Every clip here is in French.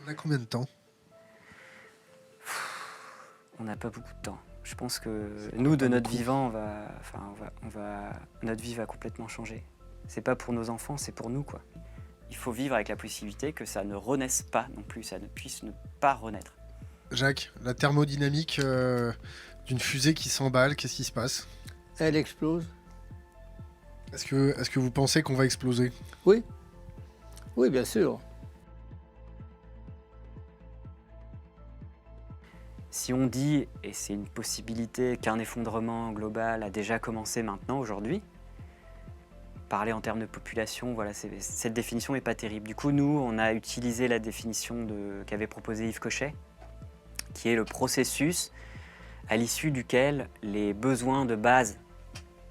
On a combien de temps? On n'a pas beaucoup de temps. Je pense que nous, de notre vivant, notre vie va complètement changer. C'est pas pour nos enfants, c'est pour nous, quoi. Il faut vivre avec la possibilité que ça ne renaisse pas non plus, ça ne puisse ne pas renaître. Jacques, la thermodynamique d'une fusée qui s'emballe, qu'est-ce qui se passe? Elle explose. Est-ce que vous pensez qu'on va exploser? Oui, oui, bien sûr. Si on dit, et c'est une possibilité, qu'un effondrement global a déjà commencé maintenant, aujourd'hui, parler en termes de population, voilà, cette définition n'est pas terrible. Du coup, nous, on a utilisé la définition qu'avait proposée Yves Cochet, qui est le processus à l'issue duquel les besoins de base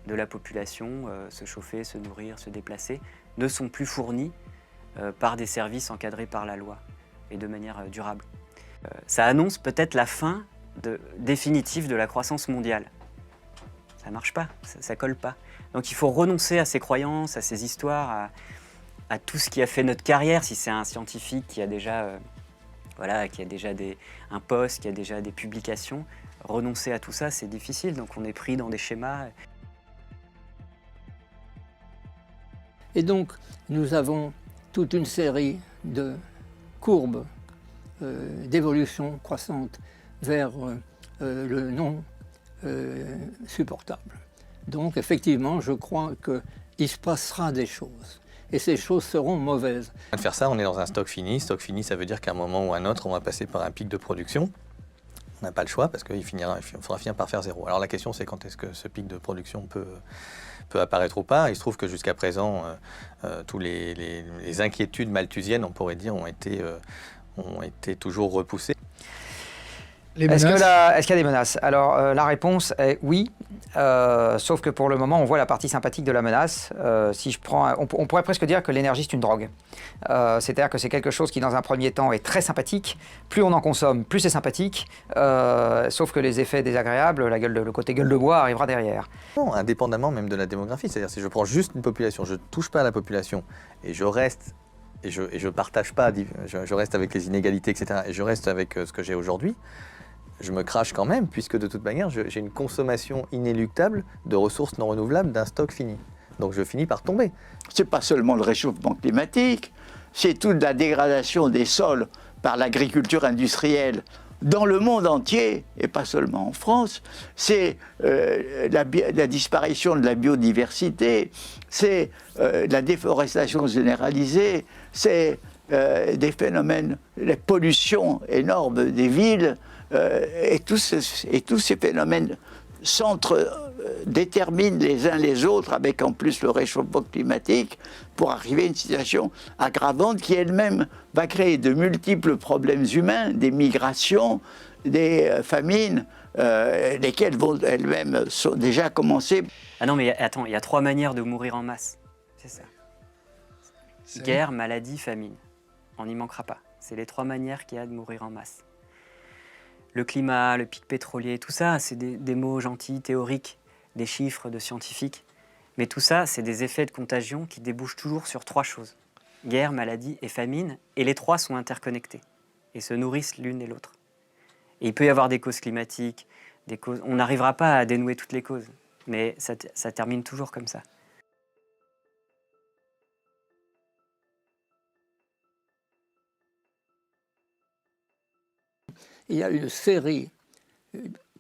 de la population, se chauffer, se nourrir, se déplacer, ne sont plus fournis par des services encadrés par la loi et de manière durable. Ça annonce peut-être la fin définitive de la croissance mondiale. Ça ne marche pas, ça ne colle pas. Donc il faut renoncer à ces croyances, à ces histoires, à tout ce qui a fait notre carrière. Si c'est un scientifique qui a déjà, un poste, qui a déjà des publications, renoncer à tout ça, c'est difficile. Donc on est pris dans des schémas. Et donc, nous avons toute une série de courbes d'évolution croissante vers le non supportable. Donc, effectivement, je crois qu'il se passera des choses. Et ces choses seront mauvaises. De faire ça, on est dans un stock fini. Stock fini, ça veut dire qu'à un moment ou à un autre, on va passer par un pic de production. On n'a pas le choix parce qu'il faudra finir par faire zéro. Alors la question, c'est quand est-ce que ce pic de production peut apparaître ou pas. Il se trouve que jusqu'à présent, tous les inquiétudes malthusiennes, on pourrait dire, ont été toujours repoussées. Est-ce qu'il y a des menaces? Alors la réponse est oui, sauf que pour le moment on voit la partie sympathique de la menace. Si je prends, on pourrait presque dire que l'énergie c'est une drogue. C'est-à-dire que c'est quelque chose qui dans un premier temps est très sympathique. Plus on en consomme, plus c'est sympathique. Sauf que les effets désagréables, le côté gueule de bois arrivera derrière. Non, indépendamment même de la démographie. C'est-à-dire si je prends juste une population, je ne touche pas à la population et je reste et je partage pas, je reste avec les inégalités, etc. Et je reste avec ce que j'ai aujourd'hui. Je me crache quand même, puisque de toute manière, j'ai une consommation inéluctable de ressources non renouvelables d'un stock fini. Donc je finis par tomber. C'est pas seulement le réchauffement climatique, c'est toute la dégradation des sols par l'agriculture industrielle dans le monde entier, et pas seulement en France. C'est la disparition de la biodiversité, c'est la déforestation généralisée, c'est des phénomènes, les pollutions énormes des villes, et tous ces phénomènes déterminent les uns les autres, avec en plus le réchauffement climatique, pour arriver à une situation aggravante qui elle-même va créer de multiples problèmes humains, des migrations, des famines, lesquelles vont elles-mêmes sont déjà commencées. Ah non mais attends, il y a 3 manières de mourir en masse, c'est ça. Guerre, maladie, famine. On n'y manquera pas. C'est les 3 manières qu'il y a de mourir en masse. Le climat, le pic pétrolier, tout ça, c'est des mots gentils, théoriques, des chiffres de scientifiques. Mais tout ça, c'est des effets de contagion qui débouchent toujours sur 3 choses. Guerre, maladie et famine. Et les 3 sont interconnectés et se nourrissent l'une et l'autre. Et il peut y avoir des causes climatiques, des causes... On n'arrivera pas à dénouer toutes les causes, mais ça termine toujours comme ça. Il y a une série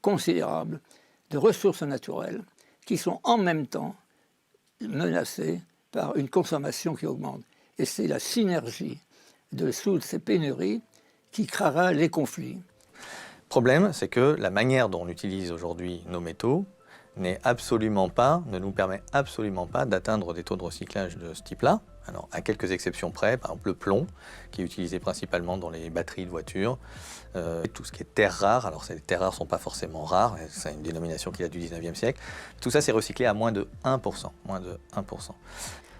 considérable de ressources naturelles qui sont en même temps menacées par une consommation qui augmente. Et c'est la synergie de toutes ces pénuries qui créera les conflits. Le problème, c'est que la manière dont on utilise aujourd'hui nos métaux ne nous permet absolument pas d'atteindre des taux de recyclage de ce type-là. Alors, à quelques exceptions près, par exemple le plomb, qui est utilisé principalement dans les batteries de voitures, tout ce qui est terres rares, alors ces terres rares ne sont pas forcément rares, c'est une dénomination qui date du 19e siècle, tout ça c'est recyclé à moins de 1%. Moins de 1%.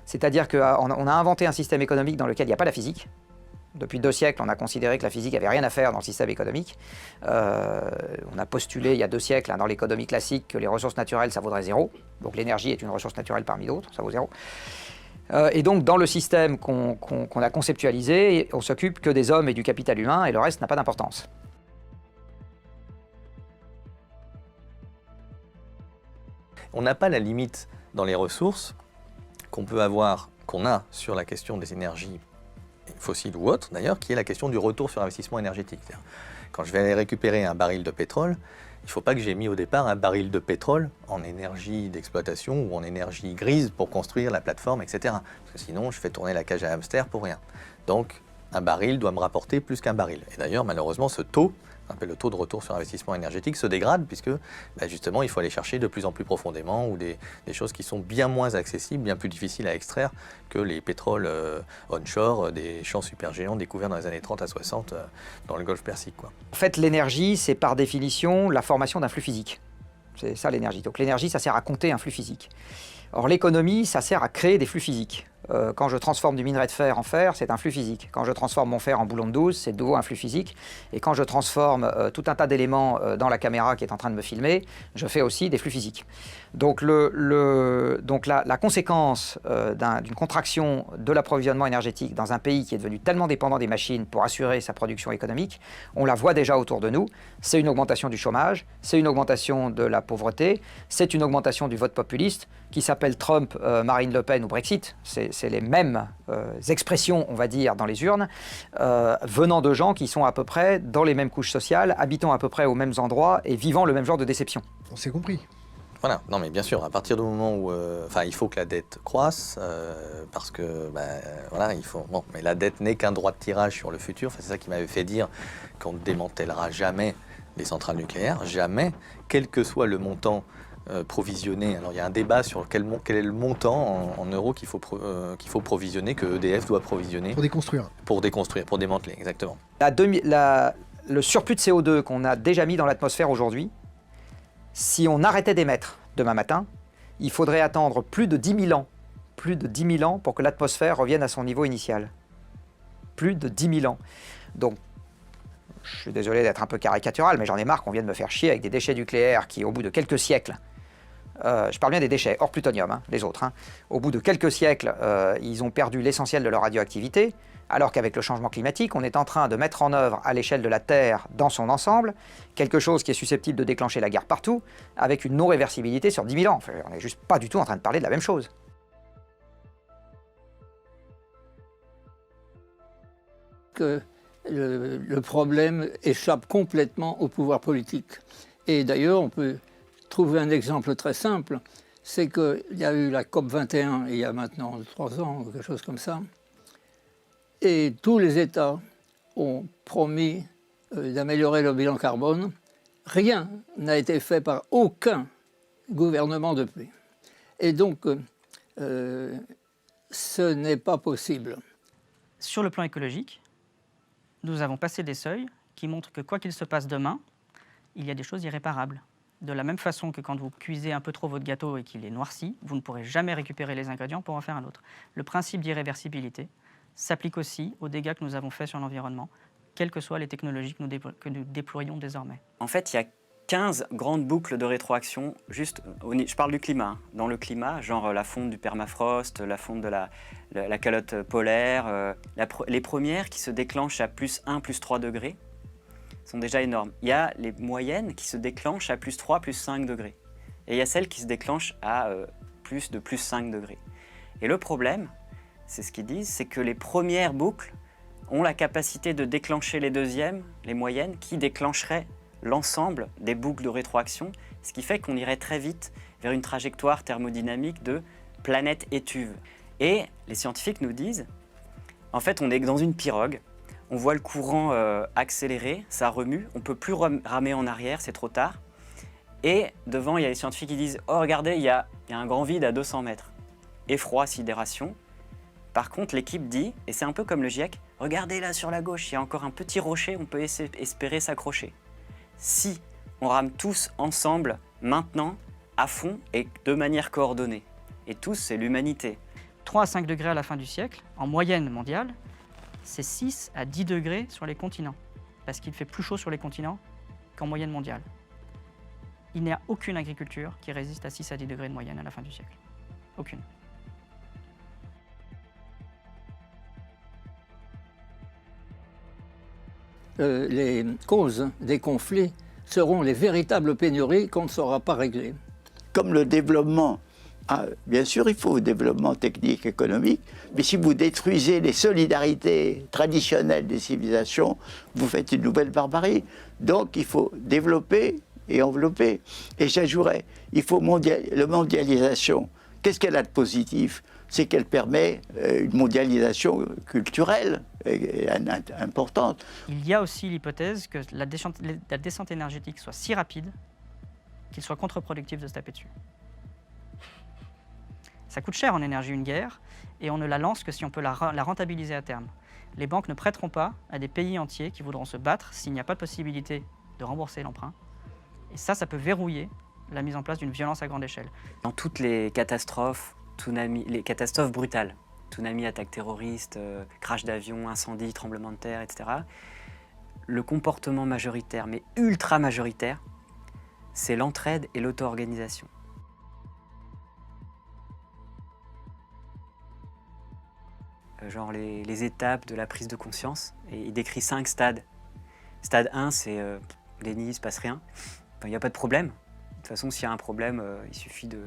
C'est-à-dire qu'on a inventé un système économique dans lequel il n'y a pas la physique. Depuis 2 siècles, on a considéré que la physique n'avait rien à faire dans le système économique. On a postulé il y a 2 siècles dans l'économie classique que les ressources naturelles, ça vaudrait 0. Donc l'énergie est une ressource naturelle parmi d'autres, ça vaut 0. Et donc, dans le système qu'on a conceptualisé, on s'occupe que des hommes et du capital humain, et le reste n'a pas d'importance. On n'a pas la limite dans les ressources qu'on a sur la question des énergies fossiles ou autres, d'ailleurs, qui est la question du retour sur investissement énergétique. Quand je vais aller récupérer un baril de pétrole, il ne faut pas que j'ai mis au départ un baril de pétrole en énergie d'exploitation ou en énergie grise pour construire la plateforme, etc. Parce que sinon, je fais tourner la cage à hamster pour rien. Donc, un baril doit me rapporter plus qu'un baril. Et d'ailleurs, malheureusement, ce taux, on appelle le taux de retour sur investissement énergétique, se dégrade puisque justement, il faut aller chercher de plus en plus profondément ou des choses qui sont bien moins accessibles, bien plus difficiles à extraire que les pétroles onshore des champs supergéants découverts dans les années 30 à 60 dans le golfe Persique, quoi. En fait, l'énergie, c'est par définition la formation d'un flux physique. C'est ça l'énergie. Donc l'énergie, ça sert à compter un flux physique. Or, l'économie, ça sert à créer des flux physiques. Quand je transforme du minerai de fer en fer, c'est un flux physique. Quand je transforme mon fer en boulon de 12, c'est de nouveau un flux physique. Et quand je transforme tout un tas d'éléments dans la caméra qui est en train de me filmer, je fais aussi des flux physiques. Donc, la conséquence d'une contraction de l'approvisionnement énergétique dans un pays qui est devenu tellement dépendant des machines pour assurer sa production économique, on la voit déjà autour de nous. C'est une augmentation du chômage, c'est une augmentation de la pauvreté, c'est une augmentation du vote populiste qui s'appelle Trump, Marine Le Pen ou Brexit. C'est les mêmes expressions, on va dire, dans les urnes, venant de gens qui sont à peu près dans les mêmes couches sociales, habitant à peu près aux mêmes endroits et vivant le même genre de déception. On s'est compris. Voilà, non mais bien sûr, à partir du moment où il faut que la dette croisse, parce que voilà, mais la dette n'est qu'un droit de tirage sur le futur. C'est ça qui m'avait fait dire qu'on ne démantèlera jamais les centrales nucléaires, jamais, quel que soit le montant provisionné. Alors il y a un débat sur quel est le montant en euros qu'il faut provisionner, que EDF doit provisionner. Pour déconstruire. Pour déconstruire, pour démanteler, exactement. Le surplus de CO2 qu'on a déjà mis dans l'atmosphère aujourd'hui, si on arrêtait d'émettre demain matin, il faudrait attendre plus de 10 000 ans pour que l'atmosphère revienne à son niveau initial. Plus de 10 000 ans. Donc, je suis désolé d'être un peu caricatural, mais j'en ai marre qu'on vienne me faire chier avec des déchets nucléaires qui, au bout de quelques siècles, je parle bien des déchets, hors plutonium, les autres, au bout de quelques siècles, ils ont perdu l'essentiel de leur radioactivité, alors qu'avec le changement climatique, on est en train de mettre en œuvre à l'échelle de la Terre, dans son ensemble, quelque chose qui est susceptible de déclencher la guerre partout, avec une non-réversibilité sur 10 000 ans. Enfin, on n'est juste pas du tout en train de parler de la même chose. Que le problème échappe complètement au pouvoir politique. Et d'ailleurs, on peut trouver un exemple très simple, c'est qu'il y a eu la COP21 il y a maintenant 3 ans, ou quelque chose comme ça, et tous les États ont promis d'améliorer le bilan carbone. Rien n'a été fait par aucun gouvernement depuis. Et donc, ce n'est pas possible. Sur le plan écologique, nous avons passé des seuils qui montrent que quoi qu'il se passe demain, il y a des choses irréparables. De la même façon que quand vous cuisez un peu trop votre gâteau et qu'il est noirci, vous ne pourrez jamais récupérer les ingrédients pour en faire un autre. Le principe d'irréversibilité s'applique aussi aux dégâts que nous avons faits sur l'environnement, quelles que soient les technologies que nous déployons désormais. En fait, il y a 15 grandes boucles de rétroaction, je parle du climat. Dans le climat, genre la fonte du permafrost, la fonte de la calotte polaire, les premières qui se déclenchent à +1, +3 degrés sont déjà énormes. Il y a les moyennes qui se déclenchent à +3, +5 degrés. Et il y a celles qui se déclenchent à plus de +5 degrés. Et le problème, c'est ce qu'ils disent, c'est que les premières boucles ont la capacité de déclencher les deuxièmes, les moyennes, qui déclencheraient l'ensemble des boucles de rétroaction, ce qui fait qu'on irait très vite vers une trajectoire thermodynamique de planète étuve. Et les scientifiques nous disent, en fait, on est dans une pirogue, on voit le courant accélérer, ça remue, on ne peut plus ramer en arrière, c'est trop tard. Et devant, il y a les scientifiques qui disent « Oh, regardez, il y a un grand vide à 200 mètres. » Effroi, sidération. Par contre, l'équipe dit, et c'est un peu comme le GIEC, « Regardez là sur la gauche, il y a encore un petit rocher, on peut espérer s'accrocher. » Si on rame tous ensemble, maintenant, à fond et de manière coordonnée. Et tous, c'est l'humanité. 3 à 5 degrés à la fin du siècle, en moyenne mondiale, c'est 6 à 10 degrés sur les continents, parce qu'il fait plus chaud sur les continents qu'en moyenne mondiale. Il n'y a aucune agriculture qui résiste à 6 à 10 degrés de moyenne à la fin du siècle. Aucune. les causes des conflits seront les véritables pénuries qu'on ne saura pas régler. Comme le développement, bien sûr il faut développement technique, économique, mais si vous détruisez les solidarités traditionnelles des civilisations, vous faites une nouvelle barbarie. Donc il faut développer et envelopper. Et j'ajouterais, il faut la mondialisation. Qu'est-ce qu'elle a de positif? C'est qu'elle permet une mondialisation culturelle importante. Il y a aussi l'hypothèse que la descente énergétique soit si rapide qu'il soit contre-productif de se taper dessus. Ça coûte cher en énergie une guerre, et on ne la lance que si on peut la rentabiliser à terme. Les banques ne prêteront pas à des pays entiers qui voudront se battre s'il n'y a pas de possibilité de rembourser l'emprunt. Et ça peut verrouiller la mise en place d'une violence à grande échelle. Dans toutes les catastrophes, les catastrophes brutales, tsunami, attaques terroristes, crash d'avion, incendie, tremblement de terre, etc., le comportement majoritaire, mais ultra majoritaire, c'est l'entraide et l'auto-organisation. Genre les étapes de la prise de conscience, et il décrit 5 stades. Stade 1, c'est déni, il ne se passe rien. Enfin, il n'y a pas de problème. De toute façon, s'il y a un problème, il suffit de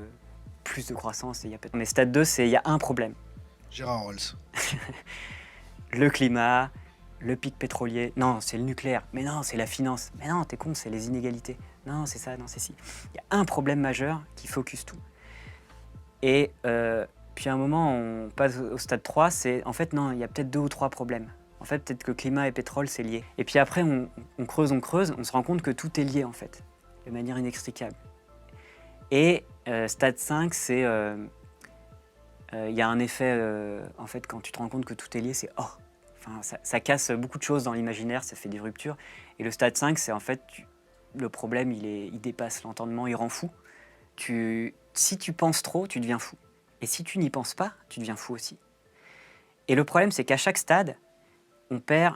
plus de croissance. Et il y a pas de... Mais stade 2, c'est il y a un problème. Gérard Rolls. Le climat, le pic pétrolier. Non, c'est le nucléaire. Mais non, c'est la finance. Mais non, t'es con, c'est les inégalités. Non, c'est ça, non, c'est ci. Il y a un problème majeur qui focus tout. Et puis à un moment, on passe au stade 3, c'est en fait, non, il y a peut-être 2 ou 3 problèmes. En fait, peut-être que climat et pétrole, c'est lié. Et puis après, on creuse, on se rend compte que tout est lié, en fait, de manière inextricable. Et stade 5, c'est... il y a un effet, en fait, quand tu te rends compte que tout est lié, c'est « oh ». Enfin, ça casse beaucoup de choses dans l'imaginaire, ça fait des ruptures. Et le stade 5, c'est en fait, le problème, il dépasse l'entendement, il rend fou. Si tu penses trop, tu deviens fou. Et si tu n'y penses pas, tu deviens fou aussi. Et le problème, c'est qu'à chaque stade, on perd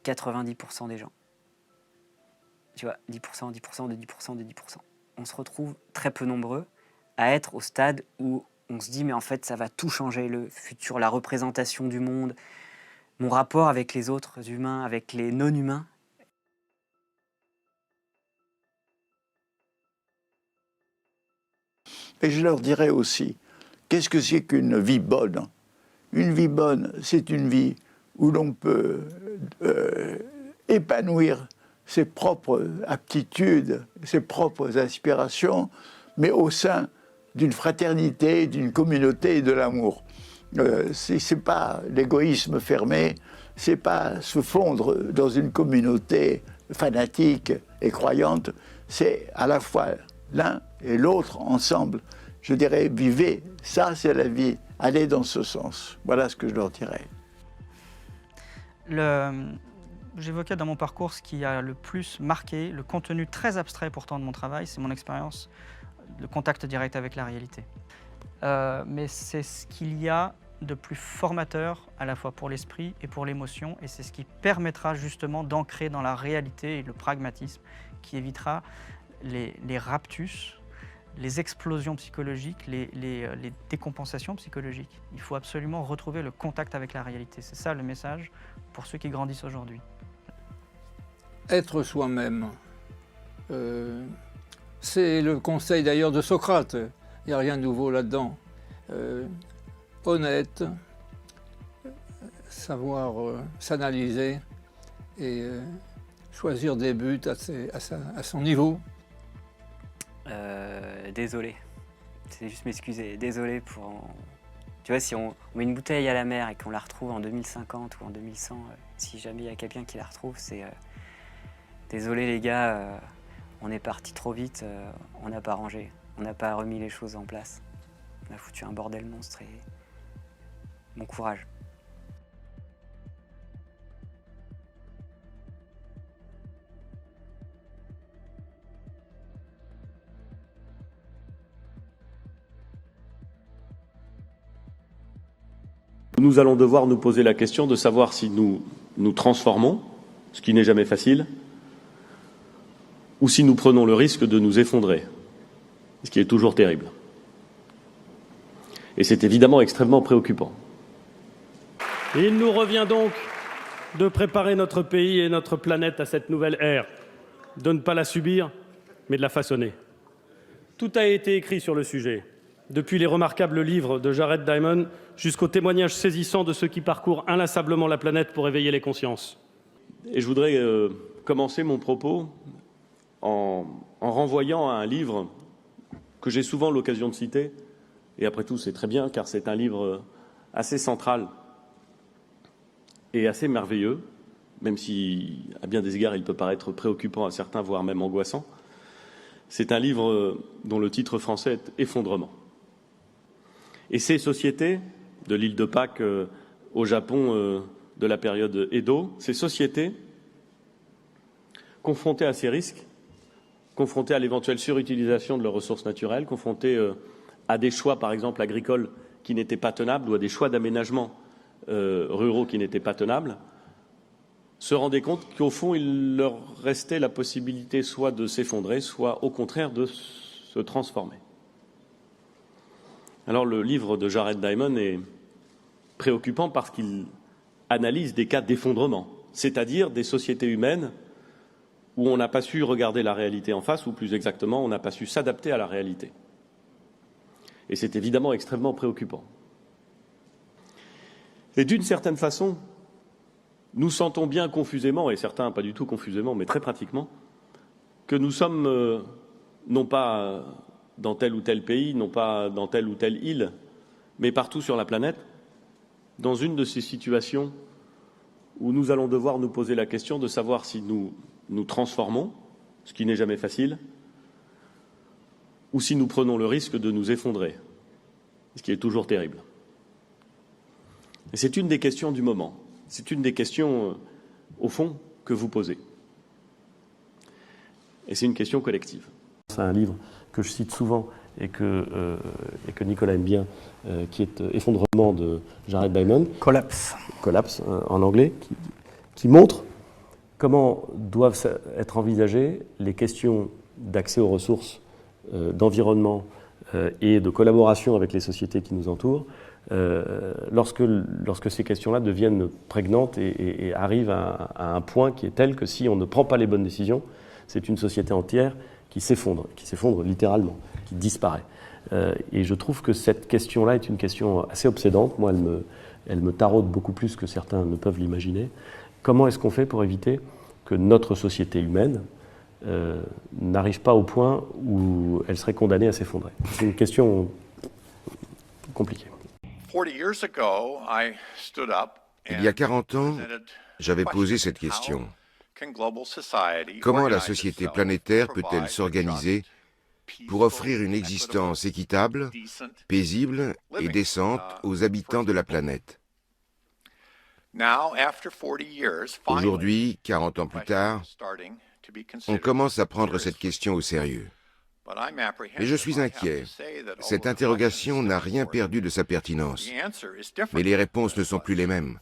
90% des gens. Tu vois, 10%, 10%, de 10%, de 10%. On se retrouve très peu nombreux à être au stade où on se dit, mais en fait, ça va tout changer, le futur, la représentation du monde, mon rapport avec les autres humains, avec les non-humains. Et je leur dirais aussi, qu'est-ce que c'est qu'une vie bonne? Une vie bonne, c'est une vie où l'on peut épanouir ses propres aptitudes, ses propres aspirations, mais au sein d'une fraternité, d'une communauté et de l'amour. C'est pas l'égoïsme fermé, c'est pas se fondre dans une communauté fanatique et croyante, c'est à la fois l'un et l'autre ensemble. Je dirais, vivez, ça c'est la vie, allez dans ce sens. Voilà ce que je leur dirais. J'évoquais dans mon parcours ce qui a le plus marqué, le contenu très abstrait pourtant de mon travail, c'est mon expérience, le contact direct avec la réalité. Mais c'est ce qu'il y a de plus formateur à la fois pour l'esprit et pour l'émotion, et c'est ce qui permettra justement d'ancrer dans la réalité et le pragmatisme, qui évitera les raptus, les explosions psychologiques, les décompensations psychologiques. Il faut absolument retrouver le contact avec la réalité. C'est ça le message pour ceux qui grandissent aujourd'hui. Être soi-même, c'est le conseil d'ailleurs de Socrate. Il n'y a rien de nouveau là-dedans. Honnête, savoir s'analyser et choisir des buts à son niveau. Désolé, c'est juste m'excuser. Désolé pour... Tu vois, si on met une bouteille à la mer et qu'on la retrouve en 2050 ou en 2100, si jamais il y a quelqu'un qui la retrouve, c'est... Désolé les gars, on est parti trop vite, on n'a pas rangé, on n'a pas remis les choses en place. On a foutu un bordel monstre et... Bon courage. Nous allons devoir nous poser la question de savoir si nous nous transformons, ce qui n'est jamais facile, ou si nous prenons le risque de nous effondrer, ce qui est toujours terrible. Et c'est évidemment extrêmement préoccupant. Il nous revient donc de préparer notre pays et notre planète à cette nouvelle ère, de ne pas la subir, mais de la façonner. Tout a été écrit sur le sujet, depuis les remarquables livres de Jared Diamond jusqu'aux témoignages saisissants de ceux qui parcourent inlassablement la planète pour éveiller les consciences. Et je voudrais commencer mon propos en renvoyant à un livre que j'ai souvent l'occasion de citer, et après tout c'est très bien car c'est un livre assez central et assez merveilleux, même si à bien des égards il peut paraître préoccupant à certains, voire même angoissant. C'est un livre dont le titre français est « Effondrement ». Et ces sociétés, de l'île de Pâques au Japon de la période Edo, ces sociétés, confrontées à ces risques, confrontées à l'éventuelle surutilisation de leurs ressources naturelles, confrontées à des choix, par exemple, agricoles qui n'étaient pas tenables ou à des choix d'aménagement ruraux qui n'étaient pas tenables, se rendaient compte qu'au fond, il leur restait la possibilité soit de s'effondrer, soit au contraire de se transformer. Alors le livre de Jared Diamond est préoccupant parce qu'il analyse des cas d'effondrement, c'est-à-dire des sociétés humaines où on n'a pas su regarder la réalité en face, ou plus exactement, on n'a pas su s'adapter à la réalité. Et c'est évidemment extrêmement préoccupant. Et d'une certaine façon, nous sentons bien confusément, et certains pas du tout confusément, mais très pratiquement, que nous sommes non pas dans tel ou tel pays, non pas dans telle ou telle île, mais partout sur la planète, dans une de ces situations où nous allons devoir nous poser la question de savoir si nous nous transformons, ce qui n'est jamais facile, ou si nous prenons le risque de nous effondrer, ce qui est toujours terrible. Et c'est une des questions du moment, c'est une des questions, au fond, que vous posez. Et c'est une question collective. C'est un livre que je cite souvent et que Nicolas aime bien, qui est Effondrement de Jared Diamond. Collapse. Collapse en anglais, qui montre comment doivent être envisagées les questions d'accès aux ressources, d'environnement et de collaboration avec les sociétés qui nous entourent, lorsque ces questions-là deviennent prégnantes et arrivent à un point qui est tel que si on ne prend pas les bonnes décisions, c'est une société entière qui s'effondre littéralement, qui disparaît. Et je trouve que cette question-là est une question assez obsédante. Moi, elle me taraude beaucoup plus que certains ne peuvent l'imaginer. Comment est-ce qu'on fait pour éviter que notre société humaine n'arrive pas au point où elle serait condamnée à s'effondrer? C'est une question compliquée. Il y a 40 ans, j'avais posé cette question. Comment la société planétaire peut-elle s'organiser pour offrir une existence équitable, paisible et décente aux habitants de la planète? Aujourd'hui, 40 ans plus tard, on commence à prendre cette question au sérieux. Mais je suis inquiet. Cette interrogation n'a rien perdu de sa pertinence. Mais les réponses ne sont plus les mêmes.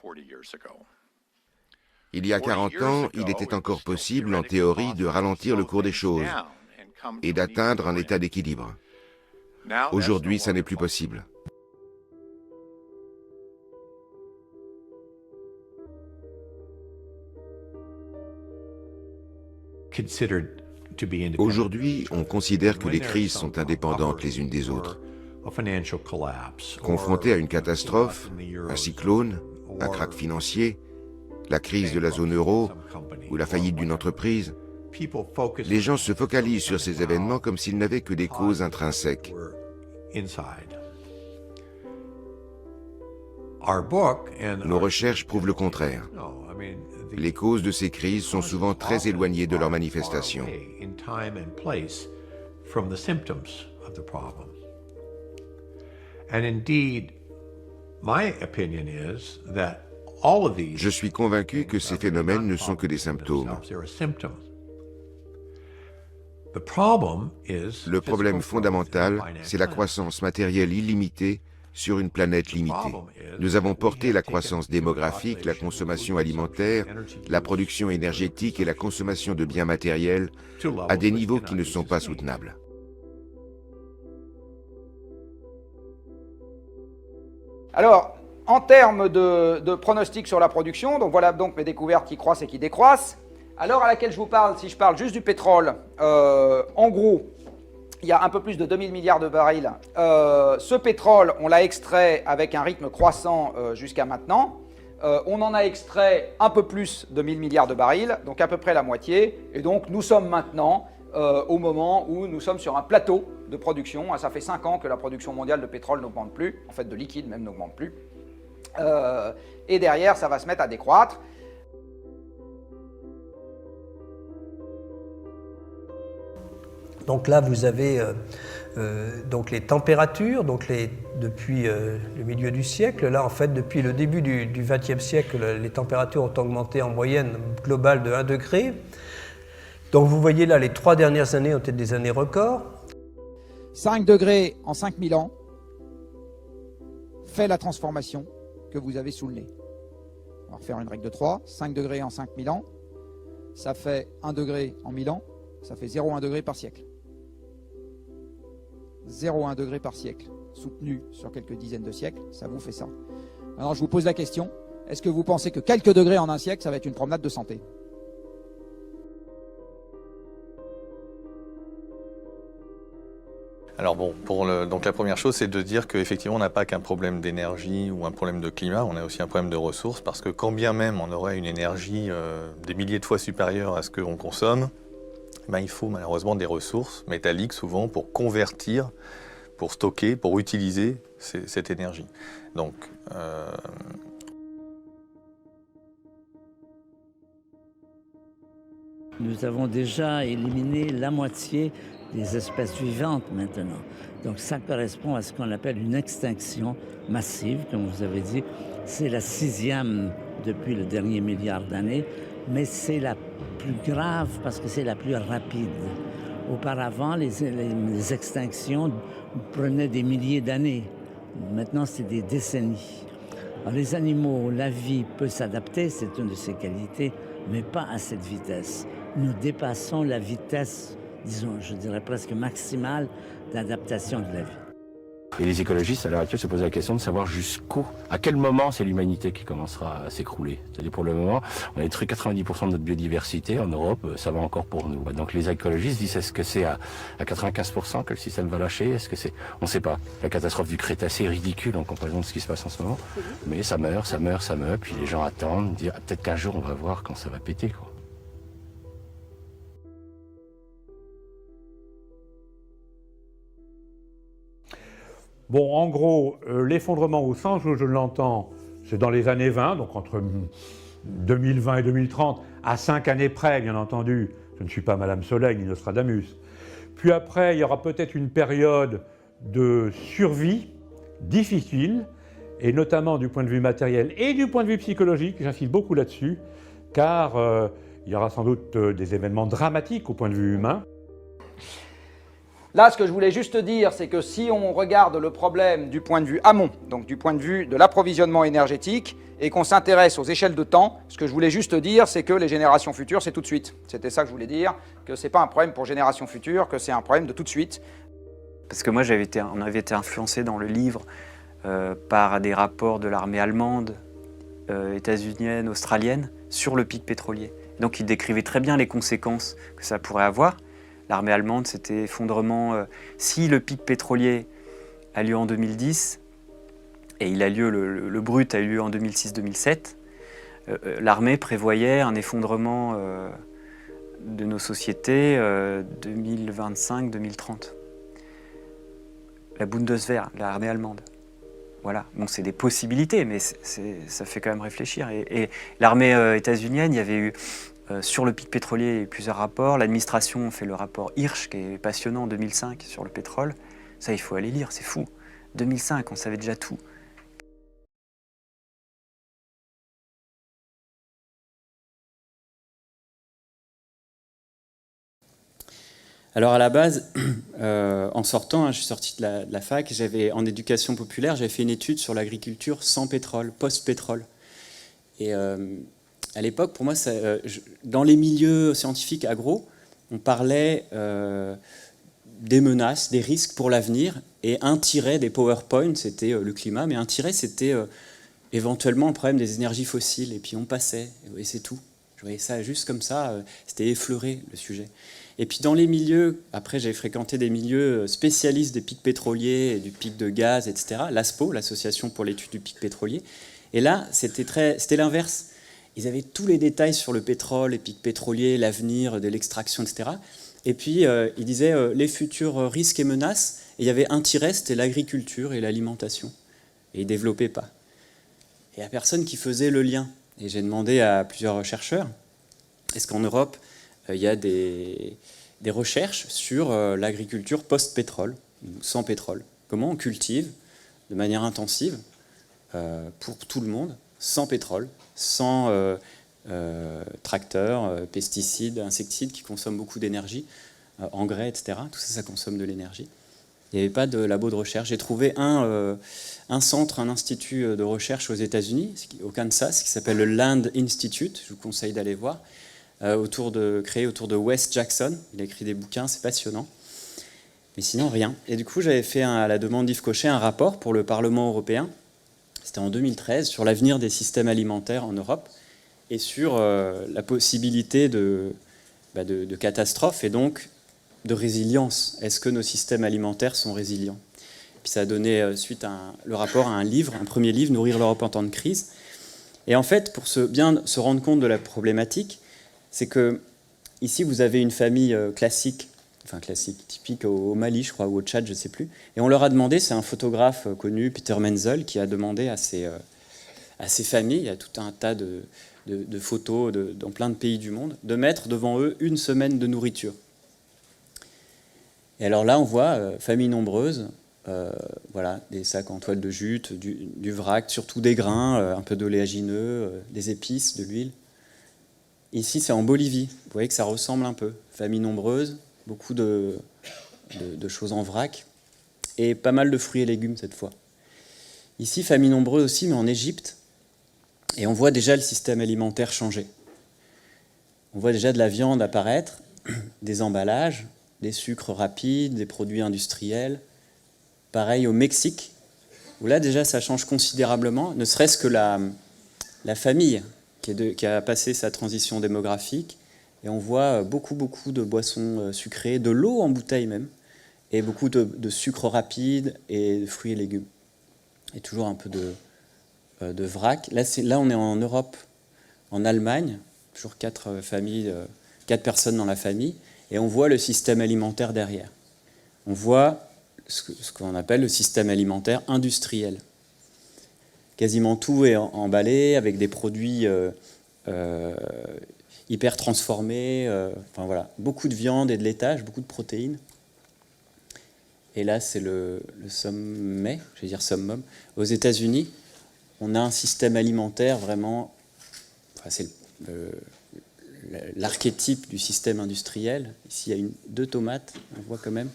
Il y a 40 ans, il était encore possible, en théorie, de ralentir le cours des choses et d'atteindre un état d'équilibre. Aujourd'hui, ça n'est plus possible. Aujourd'hui, on considère que les crises sont indépendantes les unes des autres. Confrontés à une catastrophe, un cyclone, un krach financier, la crise de la zone euro ou la faillite d'une entreprise, les gens se focalisent sur ces événements comme s'ils n'avaient que des causes intrinsèques. Nos recherches prouvent le contraire. Les causes de ces crises sont souvent très éloignées de leurs manifestations. Je suis convaincu que ces phénomènes ne sont que des symptômes. Le problème fondamental, c'est la croissance matérielle illimitée sur une planète limitée. Nous avons porté la croissance démographique, la consommation alimentaire, la production énergétique et la consommation de biens matériels à des niveaux qui ne sont pas soutenables. Alors, En termes de pronostic sur la production, donc voilà donc mes découvertes qui croissent et qui décroissent. À l'heure à laquelle je vous parle, si je parle juste du pétrole, en gros, il y a un peu plus de 2000 milliards de barils. Ce pétrole, on l'a extrait avec un rythme croissant jusqu'à maintenant. On en a extrait un peu plus de 1000 milliards de barils, donc à peu près la moitié. Et donc nous sommes maintenant au moment où nous sommes sur un plateau de production. Ça fait 5 ans que la production mondiale de pétrole n'augmente plus, en fait de liquide même n'augmente plus. Et derrière, ça va se mettre à décroître. Donc là, vous avez donc les températures, donc depuis le milieu du siècle. Là, en fait, depuis le début du XXe siècle, les températures ont augmenté en moyenne globale de 1 degré. Donc vous voyez là, les 3 dernières années ont été des années records. 5 degrés en 5000 ans fait la transformation que vous avez sous le nez. On va refaire une règle de 3. 5 degrés en 5000 ans, ça fait 1 degré en 1000 ans, ça fait 0,1 degré par siècle. 0,1 degré par siècle, soutenu sur quelques dizaines de siècles, ça vous fait ça. Maintenant, je vous pose la question, est-ce que vous pensez que quelques degrés en un siècle, ça va être une promenade de santé? Alors bon, donc la première chose, c'est de dire qu'effectivement, on n'a pas qu'un problème d'énergie ou un problème de climat, on a aussi un problème de ressources, parce que quand bien même on aurait une énergie des milliers de fois supérieure à ce qu'on consomme, ben, il faut malheureusement des ressources métalliques souvent pour convertir, pour stocker, pour utiliser cette énergie. Donc, nous avons déjà éliminé la moitié des espèces vivantes maintenant. Donc ça correspond à ce qu'on appelle une extinction massive, comme vous avez dit. C'est la 6e depuis le dernier milliard d'années, mais c'est la plus grave parce que c'est la plus rapide. Auparavant, les extinctions prenaient des milliers d'années. Maintenant, c'est des décennies. Alors, les animaux, la vie peut s'adapter, c'est une de ses qualités, mais pas à cette vitesse. Nous dépassons la vitesse, disons, je dirais presque maximale d'adaptation de la vie. Et les écologistes, à l'heure actuelle, se posent la question de savoir à quel moment c'est l'humanité qui commencera à s'écrouler. C'est-à-dire pour le moment, on a détruit 90% de notre biodiversité. En Europe, ça va encore pour nous. Donc les écologistes disent, est-ce que c'est à 95% que le système va lâcher? Est-ce que c'est... On ne sait pas. La catastrophe du Crétacé est ridicule en comparaison de ce qui se passe en ce moment. Mais ça meurt, ça meurt, ça meurt. Puis les gens attendent, disent, peut-être qu'un jour on va voir quand ça va péter, quoi. Bon, en gros, l'effondrement au sens où je l'entends, c'est dans les années 20, donc entre 2020 et 2030, à 5 années près, bien entendu. Je ne suis pas Madame Soleil ni Nostradamus. Puis après, il y aura peut-être une période de survie difficile, et notamment du point de vue matériel et du point de vue psychologique, j'insiste beaucoup là-dessus, car il y aura sans doute des événements dramatiques au point de vue humain. Là, ce que je voulais juste dire, c'est que si on regarde le problème du point de vue amont, donc du point de vue de l'approvisionnement énergétique, et qu'on s'intéresse aux échelles de temps, ce que je voulais juste dire, c'est que les générations futures, c'est tout de suite. C'était ça que je voulais dire, que ce n'est pas un problème pour générations futures, que c'est un problème de tout de suite. Parce que moi, on avait été influencé dans le livre par des rapports de l'armée allemande, états-unienne, australienne, sur le pic pétrolier. Donc, ils décrivaient très bien les conséquences que ça pourrait avoir. L'armée allemande, c'était effondrement. Si le pic pétrolier a lieu en 2010, et il a lieu, le brut a eu lieu en 2006-2007, l'armée prévoyait un effondrement de nos sociétés 2025-2030. La Bundeswehr, l'armée allemande. Voilà, bon, c'est des possibilités, mais ça fait quand même réfléchir. Et l'armée états-unienne, il y avait eu... sur le pic pétrolier, il y a eu plusieurs rapports. L'administration fait le rapport Hirsch, qui est passionnant, en 2005, sur le pétrole. Ça, il faut aller lire, c'est fou. 2005, on savait déjà tout. Alors à la base, en sortant, je suis sorti de la fac, en éducation populaire, j'avais fait une étude sur l'agriculture sans pétrole, post-pétrole. Et à l'époque, pour moi, dans les milieux scientifiques agro, on parlait des menaces, des risques pour l'avenir, et un tiret des PowerPoint, c'était le climat, mais un tiret, c'était éventuellement le problème des énergies fossiles, et puis on passait, et c'est tout. Je voyais ça juste comme ça, c'était effleuré le sujet. Et puis dans les milieux, après j'ai fréquenté des milieux spécialistes des pics pétroliers et du pic de gaz, etc. L'ASPO, l'Association pour l'étude du pic pétrolier. Et là, c'était l'inverse. Ils avaient tous les détails sur le pétrole, les pics pétroliers, l'avenir de l'extraction, etc. Et puis ils disaient les futurs risques et menaces. Et il y avait un tiret, c'était l'agriculture et l'alimentation. Et ils ne développaient pas. Et il n'y a personne qui faisait le lien. Et j'ai demandé à plusieurs chercheurs, est-ce qu'en Europe, il y a des recherches sur l'agriculture post-pétrole, sans pétrole? Comment on cultive de manière intensive pour tout le monde, sans pétrole, sans tracteurs, pesticides, insecticides qui consomment beaucoup d'énergie, engrais, etc. Tout ça, ça consomme de l'énergie. Il n'y avait pas de labo de recherche. J'ai trouvé un centre, un institut de recherche aux États-Unis, au Kansas, qui s'appelle le Land Institute. Je vous conseille d'aller voir. Créé autour de Wes Jackson. Il a écrit des bouquins, c'est passionnant. Mais sinon, rien. Et du coup, j'avais fait, à la demande d'Yves Cochet, un rapport pour le Parlement européen. C'était en 2013, sur l'avenir des systèmes alimentaires en Europe et sur la possibilité de catastrophes et donc de résilience. Est-ce que nos systèmes alimentaires sont résilients? Puis ça a donné suite le rapport à un livre, un premier livre, Nourrir l'Europe en temps de crise. Et en fait, pour bien se rendre compte de la problématique, c'est que ici vous avez une famille classique, typique au Mali, je crois, ou au Tchad, je ne sais plus. Et on leur a demandé, c'est un photographe connu, Peter Menzel, qui a demandé à ces familles, il y a tout un tas de photos dans plein de pays du monde, de mettre devant eux une semaine de nourriture. Et alors là, on voit famille nombreuse, voilà, des sacs en toile de jute, du vrac, surtout des grains, un peu d'oléagineux, des épices, de l'huile. Ici, c'est en Bolivie. Vous voyez que ça ressemble un peu. Famille nombreuse, beaucoup de choses en vrac, et pas mal de fruits et légumes cette fois. Ici, famille nombreuse aussi, mais en Égypte. Et on voit déjà le système alimentaire changer. On voit déjà de la viande apparaître, des emballages, des sucres rapides, des produits industriels. Pareil au Mexique, où là déjà ça change considérablement, ne serait-ce que la famille qui a passé sa transition démographique. Et on voit beaucoup de boissons sucrées, de l'eau en bouteille même, et beaucoup de sucre rapide et de fruits et légumes. Et toujours un peu de vrac. Là, on est en Europe, en Allemagne, toujours 4 personnes dans la famille, et on voit le système alimentaire derrière. On voit ce qu'on appelle le système alimentaire industriel. Quasiment tout est emballé avec des produits hyper transformés, enfin voilà, beaucoup de viande et de laitage, beaucoup de protéines. Et là, c'est le sommet, je vais dire summum. Aux États-Unis, on a un système alimentaire vraiment, enfin, c'est l'archétype du système industriel. Ici, il y a 2 tomates, on voit quand même.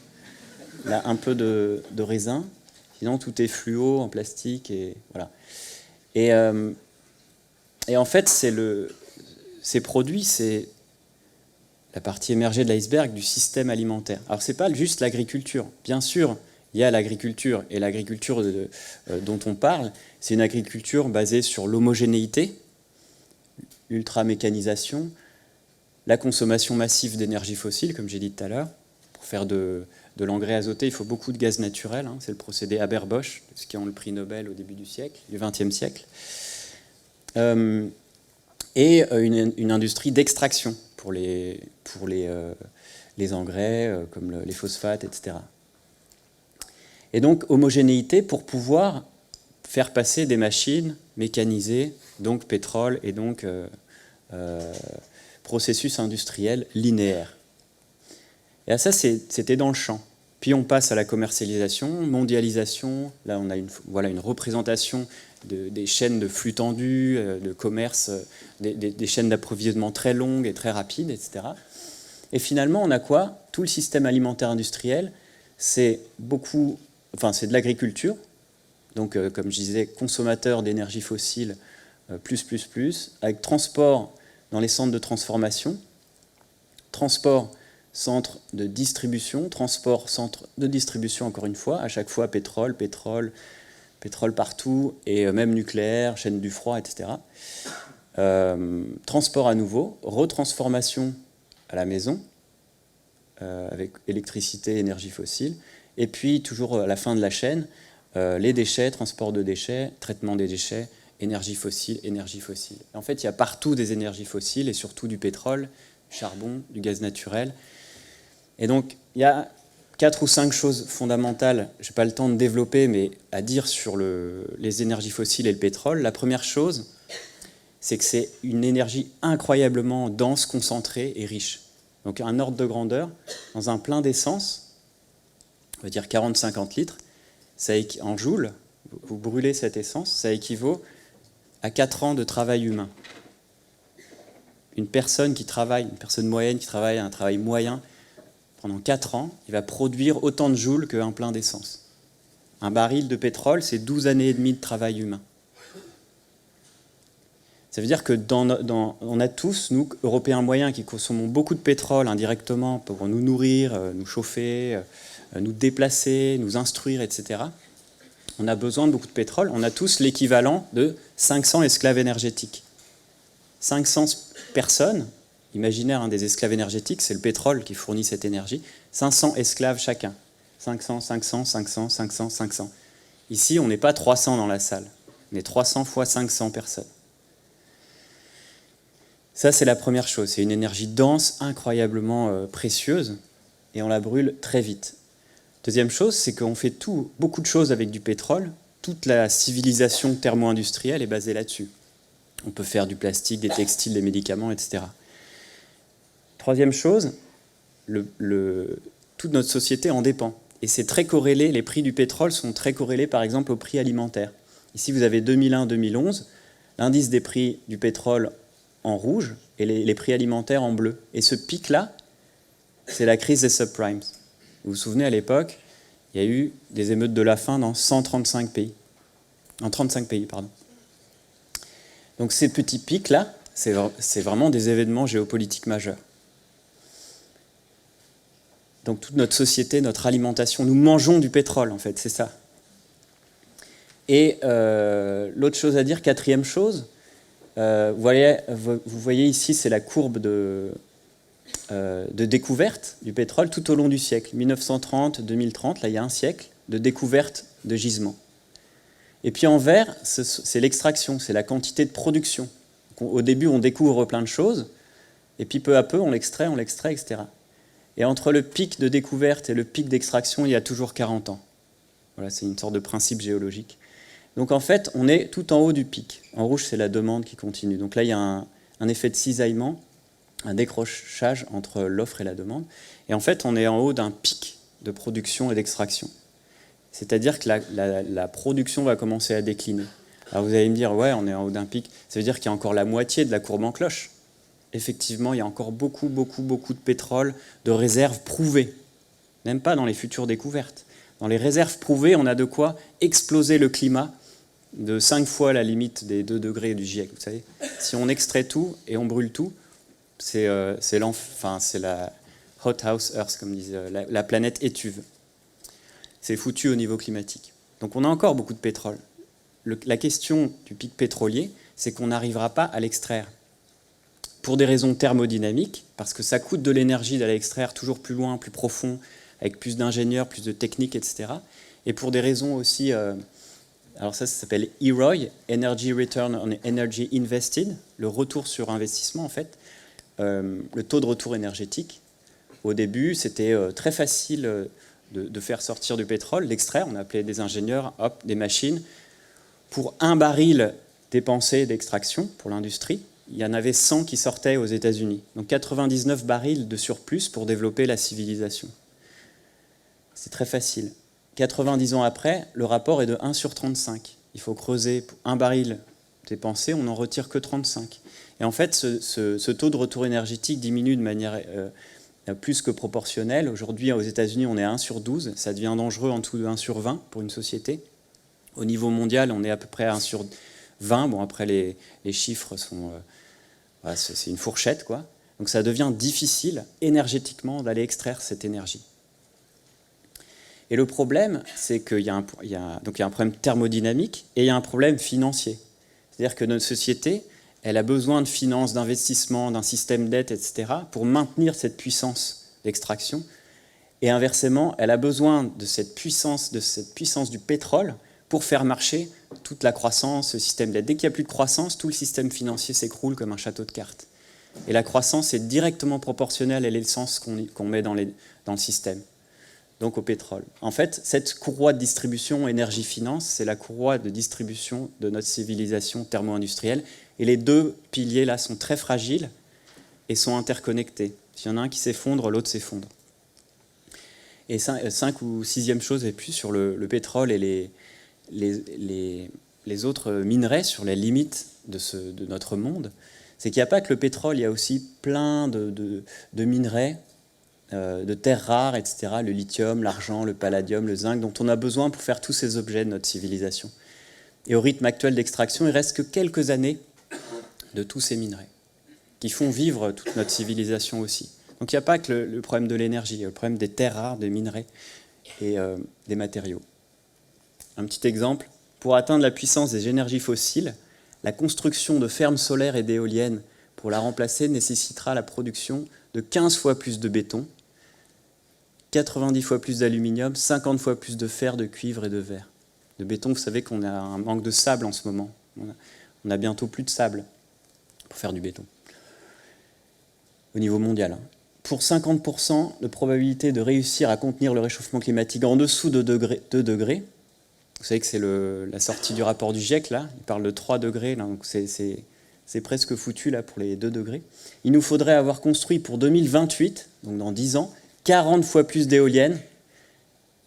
Là, un peu de raisin. Sinon, tout est fluo, en plastique, et voilà. Et en fait, ces produits, c'est la partie émergée de l'iceberg du système alimentaire. Alors, ce n'est pas juste l'agriculture. Bien sûr, il y a l'agriculture, et l'agriculture dont on parle, c'est une agriculture basée sur l'homogénéité, l'ultra-mécanisation, la consommation massive d'énergie fossile, comme j'ai dit tout à l'heure. Pour faire de l'engrais azoté, il faut beaucoup de gaz naturel. Hein, c'est le procédé Haber-Bosch, ceux qui ont le prix Nobel au début du XXe siècle. Et une industrie d'extraction pour les engrais, comme les phosphates, etc. Et donc, homogénéité pour pouvoir faire passer des machines mécanisées, donc pétrole, et donc processus industriel linéaire. Et ça, c'était dans le champ. Puis on passe à la commercialisation, mondialisation. Là, on a une représentation des chaînes de flux tendus, de commerce, des chaînes d'approvisionnement très longues et très rapides, etc. Et finalement, on a quoi? Tout le système alimentaire industriel, c'est de l'agriculture. Donc, comme je disais, consommateur d'énergie fossile, plus, avec transport dans les centres de transformation, transport, centre de distribution, transport, centre de distribution, encore une fois, à chaque fois pétrole, Pétrole partout, et même nucléaire, chaîne du froid, etc. Transport à nouveau, retransformation à la maison, avec électricité, énergie fossile, et puis toujours à la fin de la chaîne, les déchets, transport de déchets, traitement des déchets, énergie fossile, énergie fossile. Et en fait, il y a partout des énergies fossiles, et surtout du pétrole, du charbon, du gaz naturel. Et donc, il y a 4 ou 5 choses fondamentales, je n'ai pas le temps de développer, mais à dire sur les énergies fossiles et le pétrole. La première chose, c'est que c'est une énergie incroyablement dense, concentrée et riche. Donc un ordre de grandeur, dans un plein d'essence, on va dire 40-50 litres, en joules, vous brûlez cette essence, ça équivaut à 4 ans de travail humain. Une personne moyenne qui travaille un travail moyen, pendant 4 ans, il va produire autant de joules qu'un plein d'essence. Un baril de pétrole, c'est 12 années et demie de travail humain. Ça veut dire que on a tous, nous, Européens moyens, qui consommons beaucoup de pétrole indirectement pour nous nourrir, nous chauffer, nous déplacer, nous instruire, etc. On a besoin de beaucoup de pétrole. On a tous l'équivalent de 500 esclaves énergétiques. 500 personnes, imaginaire des esclaves énergétiques, c'est le pétrole qui fournit cette énergie. 500 esclaves chacun. 500, 500, 500, 500, 500. Ici, on n'est pas 300 dans la salle. On est 300 fois 500 personnes. Ça, c'est la première chose. C'est une énergie dense, incroyablement précieuse, et on la brûle très vite. Deuxième chose, c'est qu'on fait beaucoup de choses avec du pétrole. Toute la civilisation thermo-industrielle est basée là-dessus. On peut faire du plastique, des textiles, des médicaments, etc. Troisième chose, toute notre société en dépend. Et c'est très corrélé, les prix du pétrole sont très corrélés par exemple aux prix alimentaires. Ici, vous avez 2001-2011, l'indice des prix du pétrole en rouge et les prix alimentaires en bleu. Et ce pic-là, c'est la crise des subprimes. Vous vous souvenez, à l'époque, il y a eu des émeutes de la faim dans 135 pays. En 35 pays, pardon. Donc ces petits pics-là, c'est vraiment des événements géopolitiques majeurs. Donc toute notre société, notre alimentation, nous mangeons du pétrole, en fait, c'est ça. Et l'autre chose à dire, quatrième chose, vous voyez ici, c'est la courbe de découverte du pétrole tout au long du siècle. 1930, 2030, là il y a un siècle de découverte de gisements. Et puis en vert, c'est l'extraction, c'est la quantité de production. Au début, on découvre plein de choses, et puis peu à peu, on l'extrait, etc. Et entre le pic de découverte et le pic d'extraction, il y a toujours 40 ans. Voilà, c'est une sorte de principe géologique. Donc en fait, on est tout en haut du pic. En rouge, c'est la demande qui continue. Donc là, il y a un effet de cisaillement, un décrochage entre l'offre et la demande. Et en fait, on est en haut d'un pic de production et d'extraction. C'est-à-dire que la production va commencer à décliner. Alors vous allez me dire, ouais, on est en haut d'un pic. Ça veut dire qu'il y a encore la moitié de la courbe en cloche. Effectivement, il y a encore beaucoup de pétrole, de réserves prouvées. Même pas dans les futures découvertes. Dans les réserves prouvées, on a de quoi exploser le climat de 5 fois la limite des 2 degrés du GIEC. Vous savez, si on extrait tout et on brûle tout, c'est la hot house Earth, comme disent, la planète étuve. C'est foutu au niveau climatique. Donc on a encore beaucoup de pétrole. La question du pic pétrolier, c'est qu'on n'arrivera pas à l'extraire. Pour des raisons thermodynamiques, parce que ça coûte de l'énergie d'aller extraire toujours plus loin, plus profond, avec plus d'ingénieurs, plus de techniques, etc. Et pour des raisons aussi... alors ça s'appelle EROI, Energy Return on Energy Invested, le retour sur investissement en fait, le taux de retour énergétique. Au début, c'était très facile de faire sortir du pétrole, l'extraire, on appelait des ingénieurs, hop, des machines. Pour un baril dépensé d'extraction pour l'industrie, il y en avait 100 qui sortaient aux États-Unis. Donc 99 barils de surplus pour développer la civilisation. C'est très facile. 90 ans après, le rapport est de 1 sur 35. Il faut creuser pour un baril dépensé, on n'en retire que 35. Et en fait, ce taux de retour énergétique diminue de manière plus que proportionnelle. Aujourd'hui, aux États-Unis, on est à 1 sur 12. Ça devient dangereux en dessous de 1 sur 20 pour une société. Au niveau mondial, on est à peu près à 1 sur 20. Bon, après, les chiffres sont... c'est une fourchette, quoi. Donc ça devient difficile, énergétiquement, d'aller extraire cette énergie. Et le problème, c'est qu'il y a un problème thermodynamique et il y a un problème financier. C'est-à-dire que notre société, elle a besoin de finances, d'investissement, d'un système d'aide, etc., pour maintenir cette puissance d'extraction. Et inversement, elle a besoin de cette puissance du pétrole pour faire marcher toute la croissance, le système d'aide. Dès qu'il n'y a plus de croissance, tout le système financier s'écroule comme un château de cartes. Et la croissance est directement proportionnelle à l'essence qu'on met dans le système, donc au pétrole. En fait, cette courroie de distribution énergie-finance, c'est la courroie de distribution de notre civilisation thermo-industrielle. Et les deux piliers là sont très fragiles et sont interconnectés. S'il y en a un qui s'effondre, l'autre s'effondre. Et 5 ou 6e chose et plus sur le pétrole et les autres minerais, sur les limites de notre monde, c'est qu'il n'y a pas que le pétrole, il y a aussi plein de minerais, de terres rares, etc., le lithium, l'argent, le palladium, le zinc, dont on a besoin pour faire tous ces objets de notre civilisation. Et au rythme actuel d'extraction, il ne reste que quelques années de tous ces minerais, qui font vivre toute notre civilisation aussi. Donc il n'y a pas que le problème de l'énergie, il y a le problème des terres rares, des minerais et des matériaux. Un petit exemple, pour atteindre la puissance des énergies fossiles, la construction de fermes solaires et d'éoliennes pour la remplacer nécessitera la production de 15 fois plus de béton, 90 fois plus d'aluminium, 50 fois plus de fer, de cuivre et de verre. De béton, vous savez qu'on a un manque de sable en ce moment. On a bientôt plus de sable pour faire du béton, au niveau mondial. Pour 50% de probabilité de réussir à contenir le réchauffement climatique en dessous de 2 degrés, vous savez que c'est la sortie du rapport du GIEC, là, il parle de 3 degrés, là, donc c'est presque foutu là, pour les 2 degrés. Il nous faudrait avoir construit pour 2028, donc dans 10 ans, 40 fois plus d'éoliennes.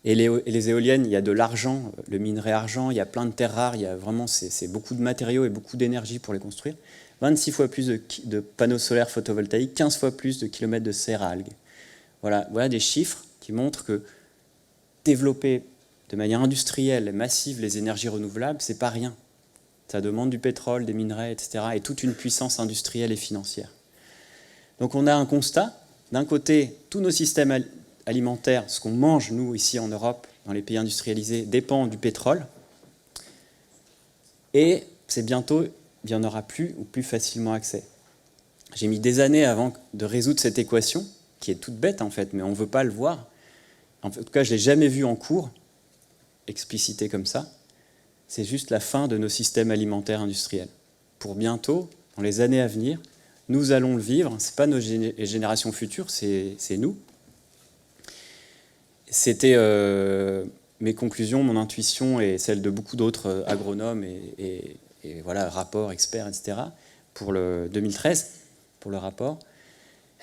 Et les éoliennes, il y a de l'argent, le minerai argent, il y a plein de terres rares, il y a vraiment c'est beaucoup de matériaux et beaucoup d'énergie pour les construire. 26 fois plus de panneaux solaires photovoltaïques, 15 fois plus de kilomètres de serre à algues. Voilà des chiffres qui montrent que développer de manière industrielle et massive les énergies renouvelables, c'est pas rien. Ça demande du pétrole, des minerais, etc. et toute une puissance industrielle et financière. Donc on a un constat. D'un côté, tous nos systèmes alimentaires, ce qu'on mange, nous, ici en Europe, dans les pays industrialisés, dépend du pétrole. Et c'est bientôt, il n'y en aura plus ou plus facilement accès. J'ai mis des années avant de résoudre cette équation, qui est toute bête en fait, mais on ne veut pas le voir. En tout cas, je ne l'ai jamais vu en cours, explicité comme ça. C'est juste la fin de nos systèmes alimentaires industriels. Pour bientôt, dans les années à venir, nous allons le vivre. Ce n'est pas nos générations futures, c'est nous. C'était mes conclusions, mon intuition et celle de beaucoup d'autres agronomes et voilà, rapports, experts, etc. pour le 2013, pour le rapport.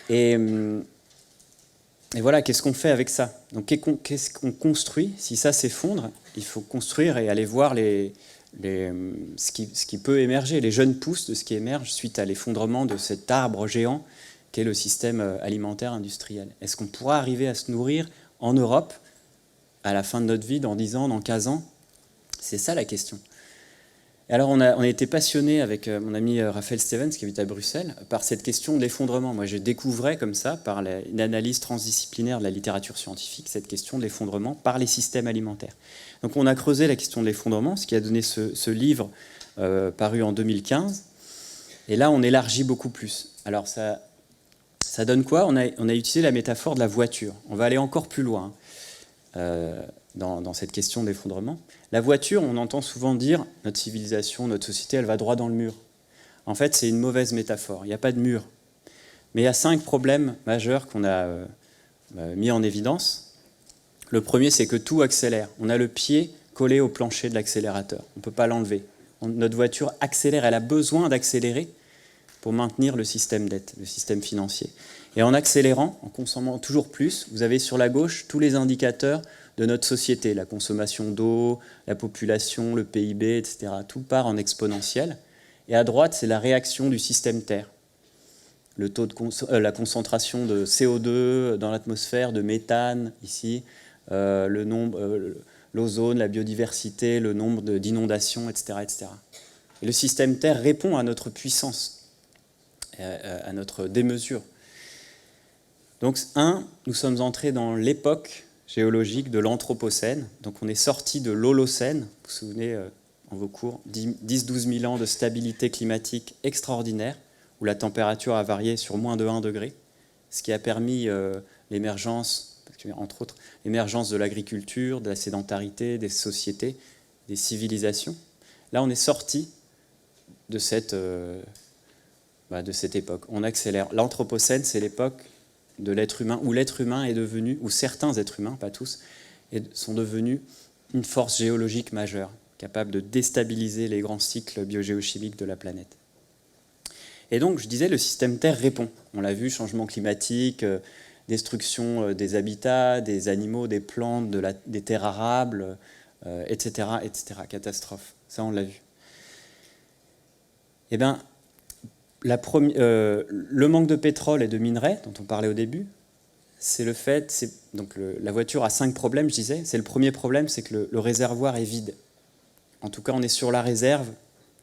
Et voilà, qu'est-ce qu'on fait avec ça? Donc, qu'est-ce qu'on construit? Si ça s'effondre, il faut construire et aller voir ce qui peut émerger, les jeunes pousses de ce qui émerge suite à l'effondrement de cet arbre géant qu'est le système alimentaire industriel. Est-ce qu'on pourra arriver à se nourrir en Europe à la fin de notre vie, dans 10 ans, dans 15 ans? C'est ça la question. Et alors on a été passionné avec mon ami Raphaël Stevens, qui habite à Bruxelles, par cette question de l'effondrement. Moi, je découvrais comme ça, par une analyse transdisciplinaire de la littérature scientifique, cette question de l'effondrement par les systèmes alimentaires. Donc on a creusé la question de l'effondrement, ce qui a donné ce livre paru en 2015. Et là, on élargit beaucoup plus. Alors ça donne quoi? On a utilisé la métaphore de la voiture. On va aller encore plus loin dans cette question d'effondrement. La voiture, on entend souvent dire notre civilisation, notre société, elle va droit dans le mur. En fait, c'est une mauvaise métaphore. Il n'y a pas de mur. Mais il y a 5 problèmes majeurs qu'on a mis en évidence. Le premier, c'est que tout accélère. On a le pied collé au plancher de l'accélérateur. On ne peut pas l'enlever. Notre voiture accélère. Elle a besoin d'accélérer pour maintenir le système d'aide, le système financier. Et en accélérant, en consommant toujours plus, vous avez sur la gauche tous les indicateurs de notre société, la consommation d'eau, la population, le PIB, etc. Tout part en exponentiel. Et à droite, c'est la réaction du système Terre. Le taux de la concentration de CO2 dans l'atmosphère, de méthane, ici, l'ozone, la biodiversité, le nombre d'inondations, etc., etc. Et le système Terre répond à notre puissance, à notre démesure. Donc, nous sommes entrés dans l'époque, géologique de l'Anthropocène. Donc on est sorti de l'Holocène, vous vous souvenez en vos cours, 10-12 000 ans de stabilité climatique extraordinaire, où la température a varié sur moins de 1 degré, ce qui a permis l'émergence, entre autres, l'émergence de l'agriculture, de la sédentarité, des sociétés, des civilisations. Là, on est sorti de cette époque. On accélère. L'Anthropocène, c'est l'époque de l'être humain, où l'être humain est devenu, ou certains êtres humains, pas tous, sont devenus une force géologique majeure, capable de déstabiliser les grands cycles biogéochimiques de la planète. Et donc, je disais, le système Terre répond. On l'a vu, changement climatique, destruction des habitats, des animaux, des plantes, des terres arables, etc., etc. Catastrophe. Ça, on l'a vu. Eh bien, le manque de pétrole et de minerais, dont on parlait au début, c'est le fait... la voiture a 5 problèmes, je disais. C'est le premier problème, c'est que le réservoir est vide. En tout cas, on est sur la réserve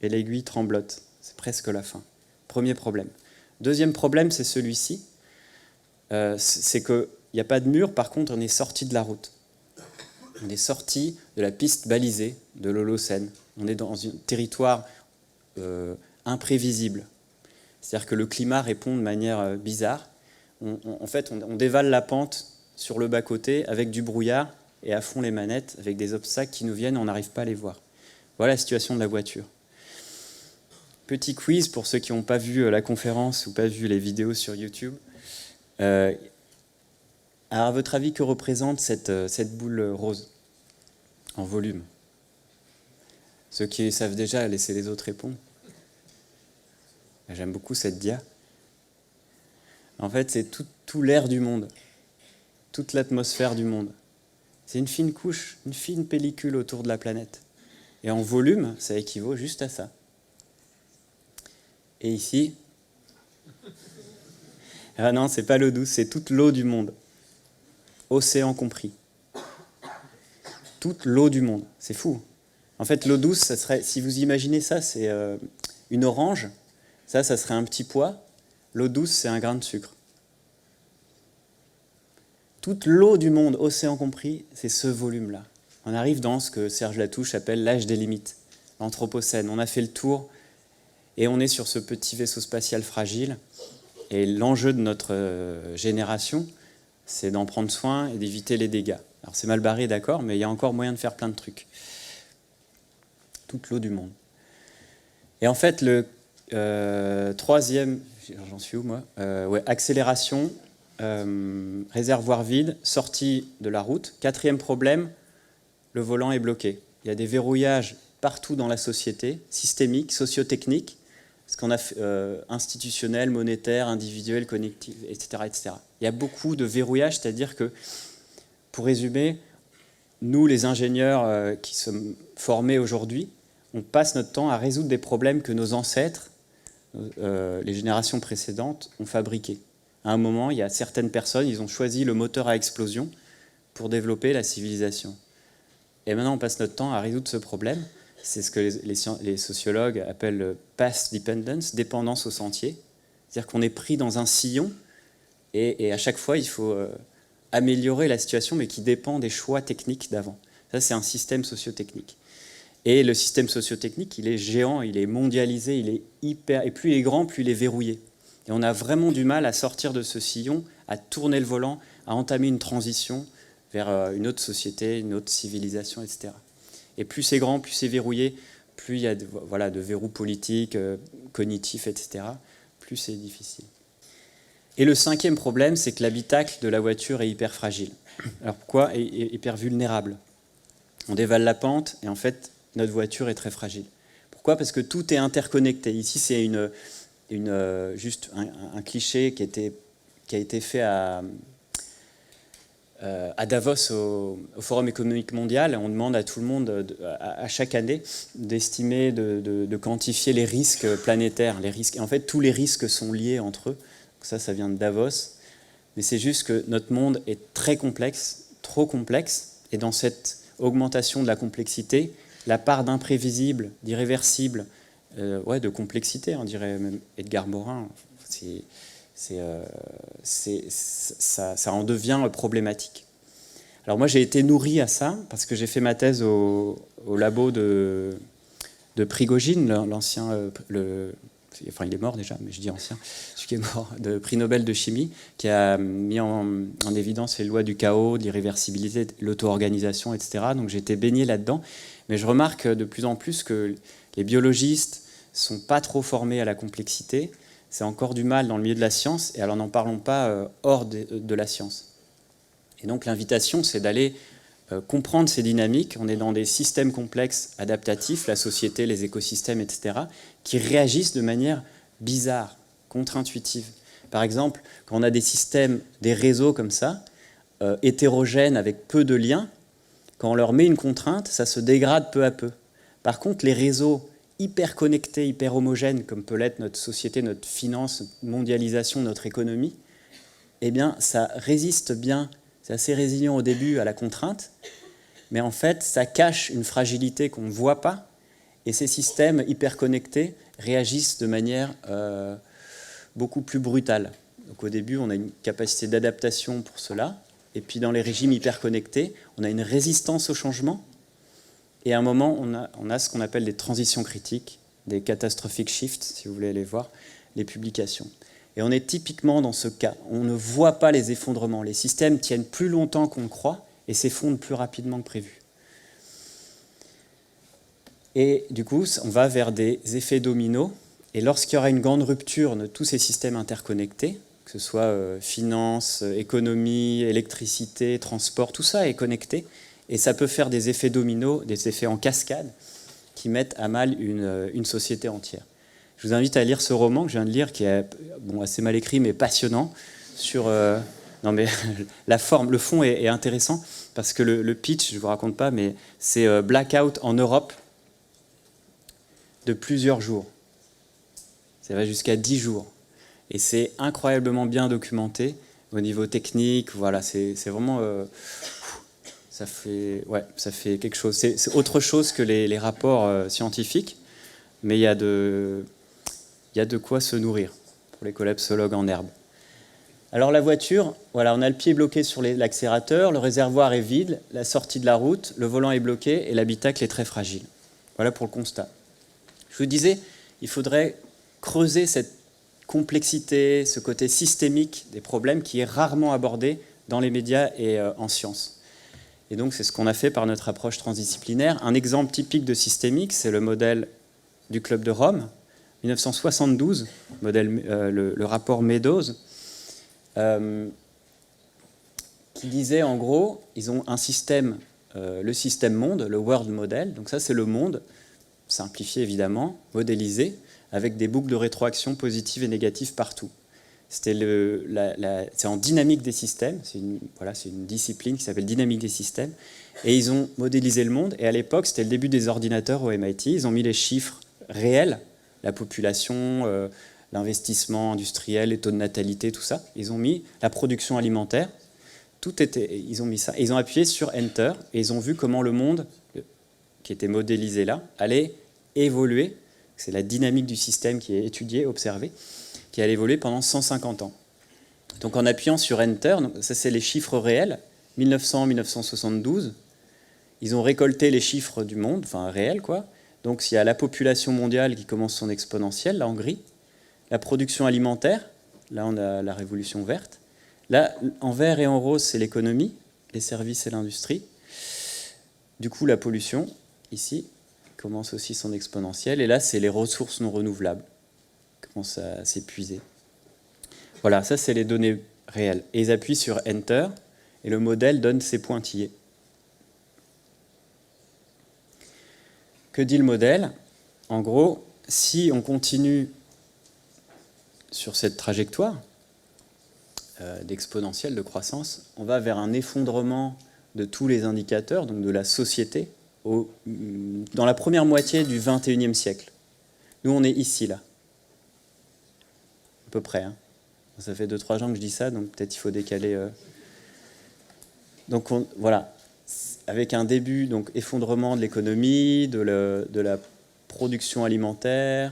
et l'aiguille tremblote. C'est presque la fin. Premier problème. Deuxième problème, c'est celui-ci. C'est qu'il n'y a pas de mur, par contre, on est sorti de la route. On est sorti de la piste balisée de l'Holocène. On est dans un territoire imprévisible. C'est-à-dire que le climat répond de manière bizarre. En fait, on dévale la pente sur le bas-côté avec du brouillard et à fond les manettes avec des obstacles qui nous viennent et on n'arrive pas à les voir. Voilà la situation de la voiture. Petit quiz pour ceux qui n'ont pas vu la conférence ou pas vu les vidéos sur YouTube. Alors, à votre avis, que représente cette boule rose en volume? Ceux qui savent déjà, laissez les autres répondre. J'aime beaucoup cette dia. En fait, c'est tout l'air du monde, toute l'atmosphère du monde. C'est une fine couche, une fine pellicule autour de la planète. Et en volume, ça équivaut juste à ça. Et ici, ah non, c'est pas l'eau douce, c'est toute l'eau du monde, océan compris. Toute l'eau du monde, c'est fou. En fait, l'eau douce, ça serait, si vous imaginez ça, c'est une orange. Ça serait un petit pois. L'eau douce, c'est un grain de sucre. Toute l'eau du monde, océan compris, c'est ce volume-là. On arrive dans ce que Serge Latouche appelle l'âge des limites, l'Anthropocène. On a fait le tour et on est sur ce petit vaisseau spatial fragile. Et l'enjeu de notre génération, c'est d'en prendre soin et d'éviter les dégâts. Alors c'est mal barré, d'accord, mais il y a encore moyen de faire plein de trucs. Toute l'eau du monde. Et en fait, le troisième, j'en suis où moi, accélération, réservoir vide, sortie de la route. Quatrième problème, le volant est bloqué. Il y a des verrouillages partout dans la société, systémiques, socio-techniques, ce qu'on a institutionnel, monétaire, individuel, connectif, etc., etc. Il y a beaucoup de verrouillages, c'est-à-dire que, pour résumer, nous, les ingénieurs qui sommes formés aujourd'hui, on passe notre temps à résoudre des problèmes que nos ancêtres, les générations précédentes, ont fabriqués. À un moment, il y a certaines personnes, ils ont choisi le moteur à explosion pour développer la civilisation. Et maintenant, on passe notre temps à résoudre ce problème. C'est ce que les sociologues appellent path dependence, dépendance au sentier. C'est-à-dire qu'on est pris dans un sillon et à chaque fois, il faut améliorer la situation, mais qui dépend des choix techniques d'avant. Ça, c'est un système socio-technique. Et le système socio-technique, il est géant, il est mondialisé, il est hyper... Et plus il est grand, plus il est verrouillé. Et on a vraiment du mal à sortir de ce sillon, à tourner le volant, à entamer une transition vers une autre société, une autre civilisation, etc. Et plus c'est grand, plus c'est verrouillé, plus il y a de verrous politiques, cognitifs, etc., plus c'est difficile. Et le cinquième problème, c'est que l'habitacle de la voiture est hyper fragile. Alors pourquoi est hyper vulnérable? On dévale la pente et en fait, notre voiture est très fragile. Pourquoi? Parce que tout est interconnecté. Ici, c'est juste un cliché qui a été fait à Davos, au Forum économique mondial. On demande à tout le monde, à chaque année, d'estimer, de quantifier les risques planétaires. Les risques. Et en fait, tous les risques sont liés entre eux. Ça vient de Davos. Mais c'est juste que notre monde est très complexe, trop complexe. Et dans cette augmentation de la complexité, la part d'imprévisible, d'irréversible, de complexité, on dirait même Edgar Morin, ça en devient problématique. Alors moi, j'ai été nourri à ça, parce que j'ai fait ma thèse au labo de Prigogine, l'ancien... enfin, il est mort déjà, mais je dis ancien, celui qui est mort, de prix Nobel de chimie, qui a mis en évidence les lois du chaos, de l'irréversibilité, de l'auto-organisation, etc. Donc j'ai été baigné là-dedans. Mais je remarque de plus en plus que les biologistes ne sont pas trop formés à la complexité. C'est encore du mal dans le milieu de la science, et alors n'en parlons pas hors de la science. Et donc l'invitation, c'est d'aller comprendre ces dynamiques. On est dans des systèmes complexes adaptatifs, la société, les écosystèmes, etc., qui réagissent de manière bizarre, contre-intuitive. Par exemple, quand on a des systèmes, des réseaux comme ça, hétérogènes avec peu de liens, quand on leur met une contrainte, ça se dégrade peu à peu. Par contre, les réseaux hyper connectés, hyper homogènes, comme peut l'être notre société, notre finance, notre mondialisation, notre économie, eh bien, ça résiste bien. C'est assez résilient au début à la contrainte, mais en fait, ça cache une fragilité qu'on ne voit pas, et ces systèmes hyper connectés réagissent de manière beaucoup plus brutale. Donc au début, on a une capacité d'adaptation pour cela, et puis dans les régimes hyper connectés, on a une résistance au changement, et à un moment, on a ce qu'on appelle des transitions critiques, des catastrophic shifts, si vous voulez aller voir les publications. Et on est typiquement dans ce cas. On ne voit pas les effondrements. Les systèmes tiennent plus longtemps qu'on le croit et s'effondrent plus rapidement que prévu. Et du coup, on va vers des effets dominos. Et lorsqu'il y aura une grande rupture de tous ces systèmes interconnectés, que ce soit finance, économie, électricité, transport, tout ça est connecté. Et ça peut faire des effets dominos, des effets en cascade, qui mettent à mal une société entière. Je vous invite à lire ce roman que je viens de lire, qui est assez mal écrit, mais passionnant, sur... non, mais la forme, le fond est intéressant, parce que le pitch, je ne vous raconte pas, mais c'est blackout en Europe de plusieurs jours. Ça va jusqu'à 10 jours. Et c'est incroyablement bien documenté au niveau technique. Voilà, c'est vraiment... ça fait quelque chose. C'est autre chose que les rapports scientifiques, mais il y a de quoi se nourrir pour les collapsologues en herbe. Alors la voiture, voilà, on a le pied bloqué sur l'accélérateur, le réservoir est vide, la sortie de la route, le volant est bloqué et l'habitacle est très fragile. Voilà pour le constat. Je vous disais, il faudrait creuser cette complexité, ce côté systémique des problèmes qui est rarement abordé dans les médias et en sciences. Et donc c'est ce qu'on a fait par notre approche transdisciplinaire. Un exemple typique de systémique, c'est le modèle du Club de Rome, 1972, le rapport Meadows, qui disait en gros, ils ont un système, le système monde, le world model, donc ça c'est le monde, simplifié évidemment, modélisé, avec des boucles de rétroaction positives et négatives partout. C'est en dynamique des systèmes, c'est une discipline qui s'appelle dynamique des systèmes, et ils ont modélisé le monde, et à l'époque c'était le début des ordinateurs au MIT, ils ont mis les chiffres réels, la population, l'investissement industriel, les taux de natalité, tout ça. Ils ont mis la production alimentaire, ils ont mis ça. Et ils ont appuyé sur Enter et ils ont vu comment le monde, qui était modélisé là, allait évoluer. C'est la dynamique du système qui est étudiée, observée, qui allait évoluer pendant 150 ans. Donc en appuyant sur Enter, donc ça c'est les chiffres réels, 1900-1972, ils ont récolté les chiffres du monde, enfin réels quoi. Donc il y a la population mondiale qui commence son exponentielle, là en gris. La production alimentaire, là on a la révolution verte. Là en vert et en rose c'est l'économie, les services et l'industrie. Du coup la pollution, ici, commence aussi son exponentielle. Et là c'est les ressources non renouvelables, qui commencent à s'épuiser. Voilà, ça c'est les données réelles. Et ils appuient sur Enter et le modèle donne ses pointillés. Que dit le modèle? En gros, si on continue sur cette trajectoire d'exponentielle de croissance, on va vers un effondrement de tous les indicateurs, donc de la société, dans la première moitié du XXIe siècle. Nous, on est ici, là. À peu près. Hein. Ça fait 2-3 ans que je dis ça, donc peut-être il faut décaler. Donc voilà. Avec un début, donc effondrement de l'économie, de la production alimentaire,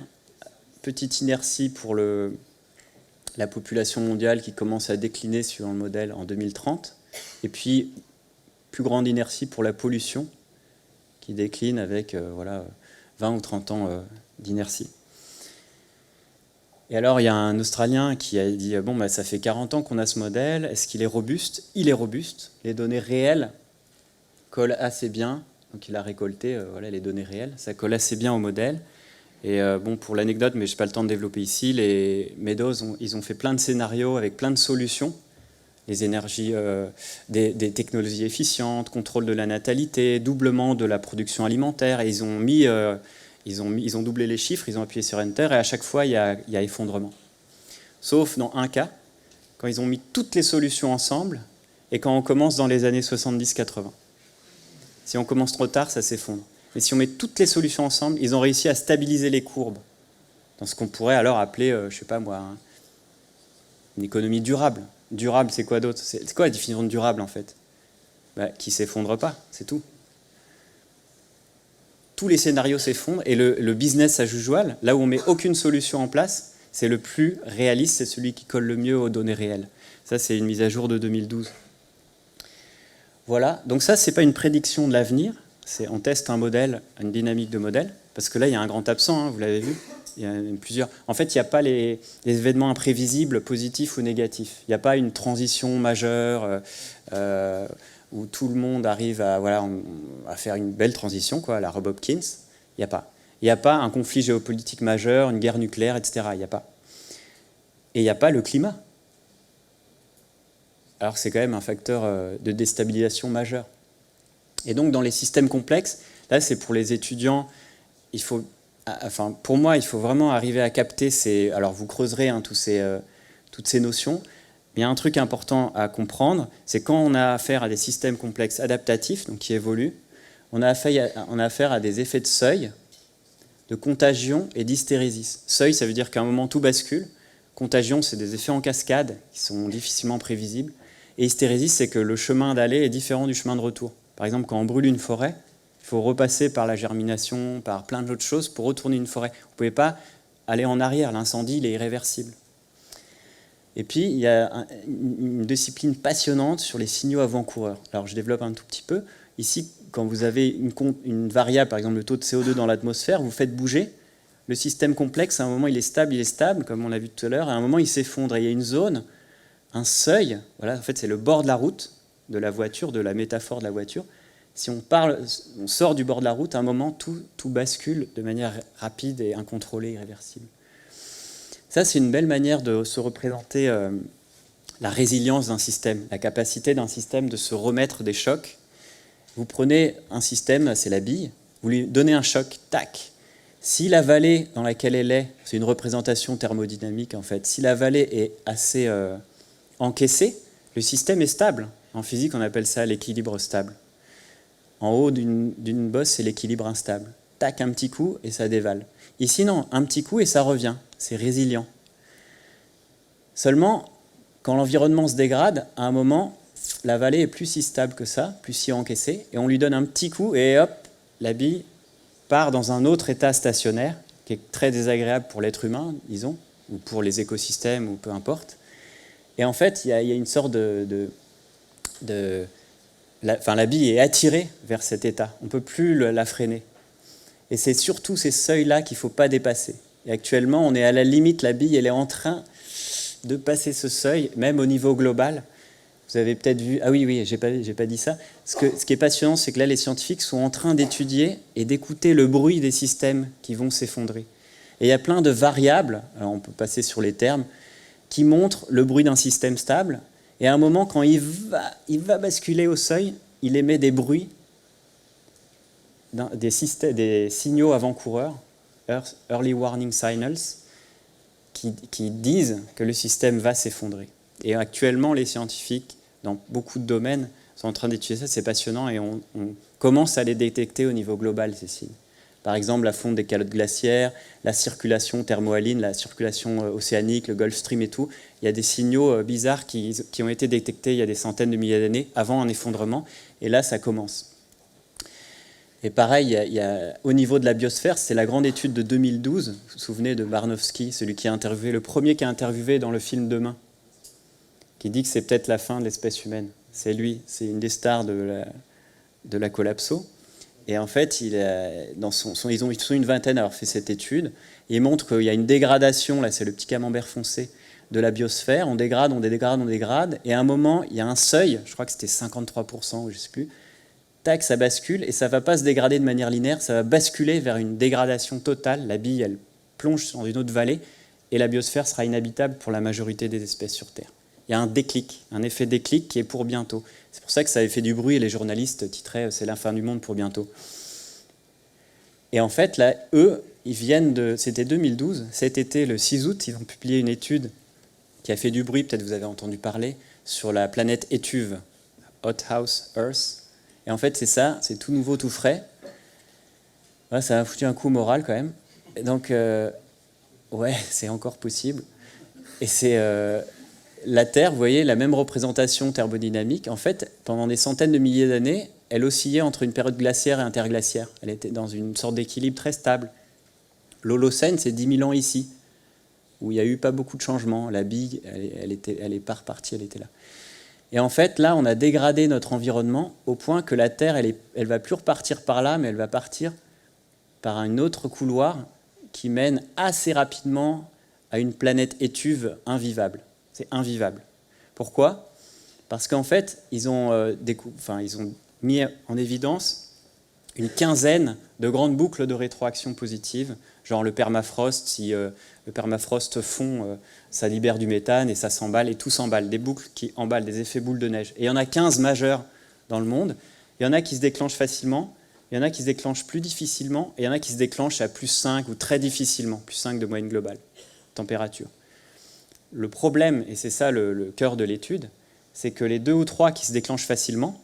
petite inertie pour la population mondiale qui commence à décliner sur le modèle en 2030, et puis plus grande inertie pour la pollution, qui décline avec 20 ou 30 ans d'inertie. Et alors, il y a un Australien qui a dit, bon, bah, ça fait 40 ans qu'on a ce modèle, est-ce qu'il est robuste? Il est robuste, les données réelles collent assez bien, donc il a récolté les données réelles, ça colle assez bien au modèle. Et bon, pour l'anecdote, mais je n'ai pas le temps de développer ici, les Meadows, ils ont fait plein de scénarios avec plein de solutions, les énergies, des technologies efficientes, contrôle de la natalité, doublement de la production alimentaire, et ils ont doublé les chiffres, ils ont appuyé sur Enter, et à chaque fois, il y a effondrement. Sauf dans un cas, quand ils ont mis toutes les solutions ensemble, et quand on commence dans les années 70-80. Si on commence trop tard, ça s'effondre. Mais si on met toutes les solutions ensemble, ils ont réussi à stabiliser les courbes, dans ce qu'on pourrait alors appeler, je ne sais pas moi, une économie durable. Durable, c'est quoi d'autre? C'est quoi la définition de durable, en fait? Qui ne s'effondre pas, c'est tout. Tous les scénarios s'effondrent et le business as usual, là où on ne met aucune solution en place, c'est le plus réaliste, c'est celui qui colle le mieux aux données réelles. Ça, c'est une mise à jour de 2012. Voilà, donc ça, ce n'est pas une prédiction de l'avenir, on teste un modèle, une dynamique de modèle, parce que là, il y a un grand absent, hein, vous l'avez vu, il y a plusieurs. En fait, il n'y a pas les événements imprévisibles, positifs ou négatifs. Il n'y a pas une transition majeure où tout le monde arrive à faire une belle transition, quoi, la Rob Hopkins. Il n'y a pas. Il n'y a pas un conflit géopolitique majeur, une guerre nucléaire, etc. Il n'y a pas. Et il n'y a pas le climat. Alors c'est quand même un facteur de déstabilisation majeur. Et donc dans les systèmes complexes, là c'est pour les étudiants, pour moi il faut vraiment arriver à capter alors vous creuserez toutes ces notions, mais il y a un truc important à comprendre, c'est quand on a affaire à des systèmes complexes adaptatifs, donc qui évoluent, on a affaire à des effets de seuil, de contagion et d'hystérésis. Seuil, ça veut dire qu'à un moment tout bascule. Contagion, c'est des effets en cascade qui sont difficilement prévisibles. Et hystérésis, c'est que le chemin d'aller est différent du chemin de retour. Par exemple, quand on brûle une forêt, il faut repasser par la germination, par plein d'autres choses pour retourner une forêt. Vous ne pouvez pas aller en arrière, l'incendie, il est irréversible. Et puis, il y a une discipline passionnante sur les signaux avant-coureurs. Alors, je développe un tout petit peu. Ici, quand vous avez une variable, par exemple le taux de CO2 dans l'atmosphère, vous faites bouger. Le système complexe, à un moment, il est stable, comme on l'a vu tout à l'heure, et à un moment, il s'effondre. Et il y a une zone, un seuil, voilà, en fait, c'est le bord de la route de la voiture, de la métaphore de la voiture. Si on sort du bord de la route, à un moment, tout bascule de manière rapide et incontrôlée, irréversible. Ça, c'est une belle manière de se représenter la résilience d'un système, la capacité d'un système de se remettre des chocs. Vous prenez un système, c'est la bille, vous lui donnez un choc, tac. Si la vallée dans laquelle elle est, c'est une représentation thermodynamique en fait, si la vallée est assez encaissée, le système est stable. En physique, on appelle ça l'équilibre stable. En haut d'une bosse, c'est l'équilibre instable. Tac, un petit coup et ça dévale. Ici, non, un petit coup et ça revient. C'est résilient. Seulement, quand l'environnement se dégrade, à un moment, la vallée est plus si stable que ça, plus si encaissée, et on lui donne un petit coup et hop, la bille part dans un autre état stationnaire qui est très désagréable pour l'être humain, disons, ou pour les écosystèmes, ou peu importe. Et en fait, il y a une sorte la bille est attirée vers cet état. On ne peut plus la freiner. Et c'est surtout ces seuils-là qu'il ne faut pas dépasser. Et actuellement, on est à la limite, la bille, elle est en train de passer ce seuil, même au niveau global. Vous avez peut-être vu... Ah oui, j'ai pas dit ça. Ce qui est passionnant, c'est que là, les scientifiques sont en train d'étudier et d'écouter le bruit des systèmes qui vont s'effondrer. Et il y a plein de variables, alors on peut passer sur les termes, qui montrent le bruit d'un système stable. Et à un moment, quand il va basculer au seuil, il émet des bruits, des signaux avant-coureurs, early warning signals, qui disent que le système va s'effondrer. Et actuellement, les scientifiques, dans beaucoup de domaines, sont en train d'étudier ça, c'est passionnant, et on commence à les détecter au niveau global, ces signes. Par exemple, la fonte des calottes glaciaires, la circulation thermohaline, la circulation océanique, le Gulf Stream et tout. Il y a des signaux bizarres qui ont été détectés il y a des centaines de milliers d'années, avant un effondrement, et là, ça commence. Et pareil, au niveau de la biosphère, c'est la grande étude de 2012, vous vous souvenez de Barnowski, celui qui a interviewé, le premier qui a interviewé dans le film Demain, qui dit que c'est peut-être la fin de l'espèce humaine. C'est lui, c'est une des stars de la collapso. Et en fait, ils sont une vingtaine à avoir fait cette étude. Et il montre qu'il y a une dégradation, là c'est le petit camembert foncé, de la biosphère. On dégrade, on dégrade, on dégrade. Et à un moment, il y a un seuil, je crois que c'était 53%, ou je ne sais plus. Tac, ça bascule. Et ça ne va pas se dégrader de manière linéaire, ça va basculer vers une dégradation totale. La bille, elle plonge dans une autre vallée. Et la biosphère sera inhabitable pour la majorité des espèces sur Terre. Il y a un déclic, un effet déclic qui est pour bientôt. C'est pour ça que ça avait fait du bruit et les journalistes titraient « C'est la fin du monde pour bientôt ». Et en fait, là, eux, ils viennent de... C'était 2012, cet été, le 6 août, ils ont publié une étude qui a fait du bruit, peut-être vous avez entendu parler, sur la planète Étuve, Hothouse Earth. Et en fait, c'est ça, c'est tout nouveau, tout frais. Ouais, ça a foutu un coup moral quand même. Et donc, ouais, c'est encore possible. Et c'est... la Terre, vous voyez, la même représentation thermodynamique, en fait, pendant des centaines de milliers d'années, elle oscillait entre une période glaciaire et interglaciaire. Elle était dans une sorte d'équilibre très stable. L'Holocène, c'est 10 000 ans ici, où il n'y a eu pas beaucoup de changements. La bille, elle est pas repartie, elle était là. Et en fait, là, on a dégradé notre environnement au point que la Terre, elle va plus repartir par là, mais elle va partir par un autre couloir qui mène assez rapidement à une planète Étuve invivable. C'est invivable. Pourquoi ? Parce qu'en fait, ils ont mis en évidence une quinzaine de grandes boucles de rétroaction positive, genre le permafrost, si le permafrost fond, ça libère du méthane et ça s'emballe, et tout s'emballe, des boucles qui emballent, des effets boules de neige. Et il y en a 15 majeurs dans le monde, il y en a qui se déclenchent facilement, il y en a qui se déclenchent plus difficilement, et il y en a qui se déclenchent à plus 5 ou très difficilement, plus 5 de moyenne globale, température. Le problème, et c'est ça le cœur de l'étude, c'est que les 2 ou 3 qui se déclenchent facilement,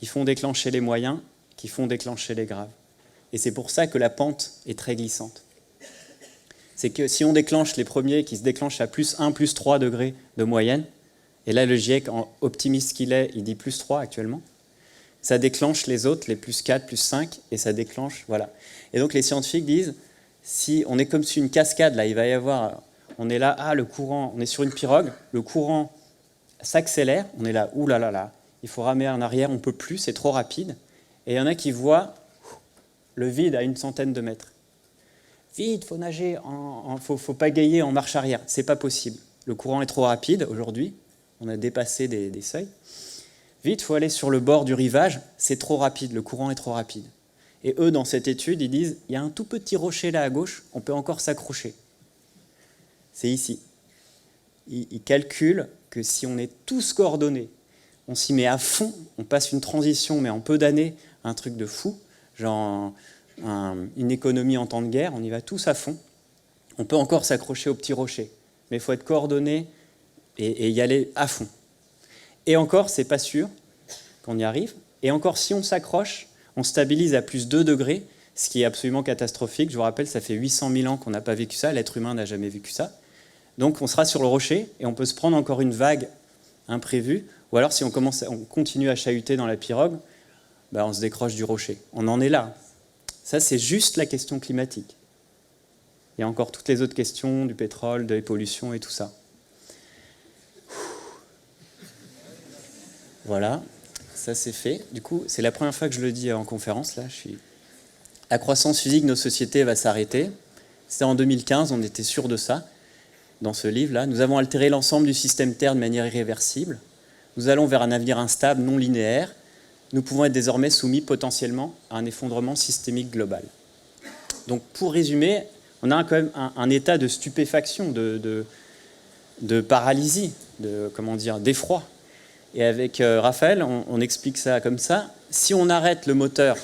ils font déclencher les moyens, qui font déclencher les graves. Et c'est pour ça que la pente est très glissante. C'est que si on déclenche les premiers qui se déclenchent à plus 1, plus 3 degrés de moyenne, et là le GIEC, optimiste qu'il est, il dit plus 3 actuellement, ça déclenche les autres, les plus 4, plus 5, et ça déclenche, voilà. Et donc les scientifiques disent, si on est comme sur une cascade, là, il va y avoir... On est là, le courant, on est sur une pirogue, le courant s'accélère, on est là, ouh là là là, il faut ramer en arrière, on ne peut plus, c'est trop rapide. Et il y en a qui voient le vide à une centaine de mètres. Vite, il faut nager, faut pagayer en marche arrière, c'est pas possible. Le courant est trop rapide aujourd'hui, on a dépassé des seuils. Vite, il faut aller sur le bord du rivage, c'est trop rapide, le courant est trop rapide. Et eux, dans cette étude, ils disent, il y a un tout petit rocher là à gauche, on peut encore s'accrocher. C'est ici. Ils calculent que si on est tous coordonnés, on s'y met à fond, on passe une transition, mais en peu d'années, un truc de fou, genre une économie en temps de guerre, on y va tous à fond, on peut encore s'accrocher au petit rocher, mais il faut être coordonné et y aller à fond. Et encore, c'est pas sûr qu'on y arrive, et encore, si on s'accroche, on stabilise à plus 2 degrés, ce qui est absolument catastrophique. Je vous rappelle, ça fait 800 000 ans qu'on n'a pas vécu ça, l'être humain n'a jamais vécu ça. Donc on sera sur le rocher et on peut se prendre encore une vague imprévue, ou alors si on continue à chahuter dans la pirogue, on se décroche du rocher. On en est là. Ça, c'est juste la question climatique. Il y a encore toutes les autres questions du pétrole, de la pollution et tout ça. Voilà, ça c'est fait. Du coup, c'est la première fois que je le dis en conférence. Là, La croissance physique de nos sociétés va s'arrêter. C'était en 2015, on était sûr de ça. Dans ce livre-là, nous avons altéré l'ensemble du système Terre de manière irréversible. Nous allons vers un avenir instable, non linéaire. Nous pouvons être désormais soumis potentiellement à un effondrement systémique global. Donc, pour résumer, on a quand même un état de stupéfaction, de paralysie, d'effroi. Et avec Raphaël, on explique ça comme ça. Si on arrête le moteur,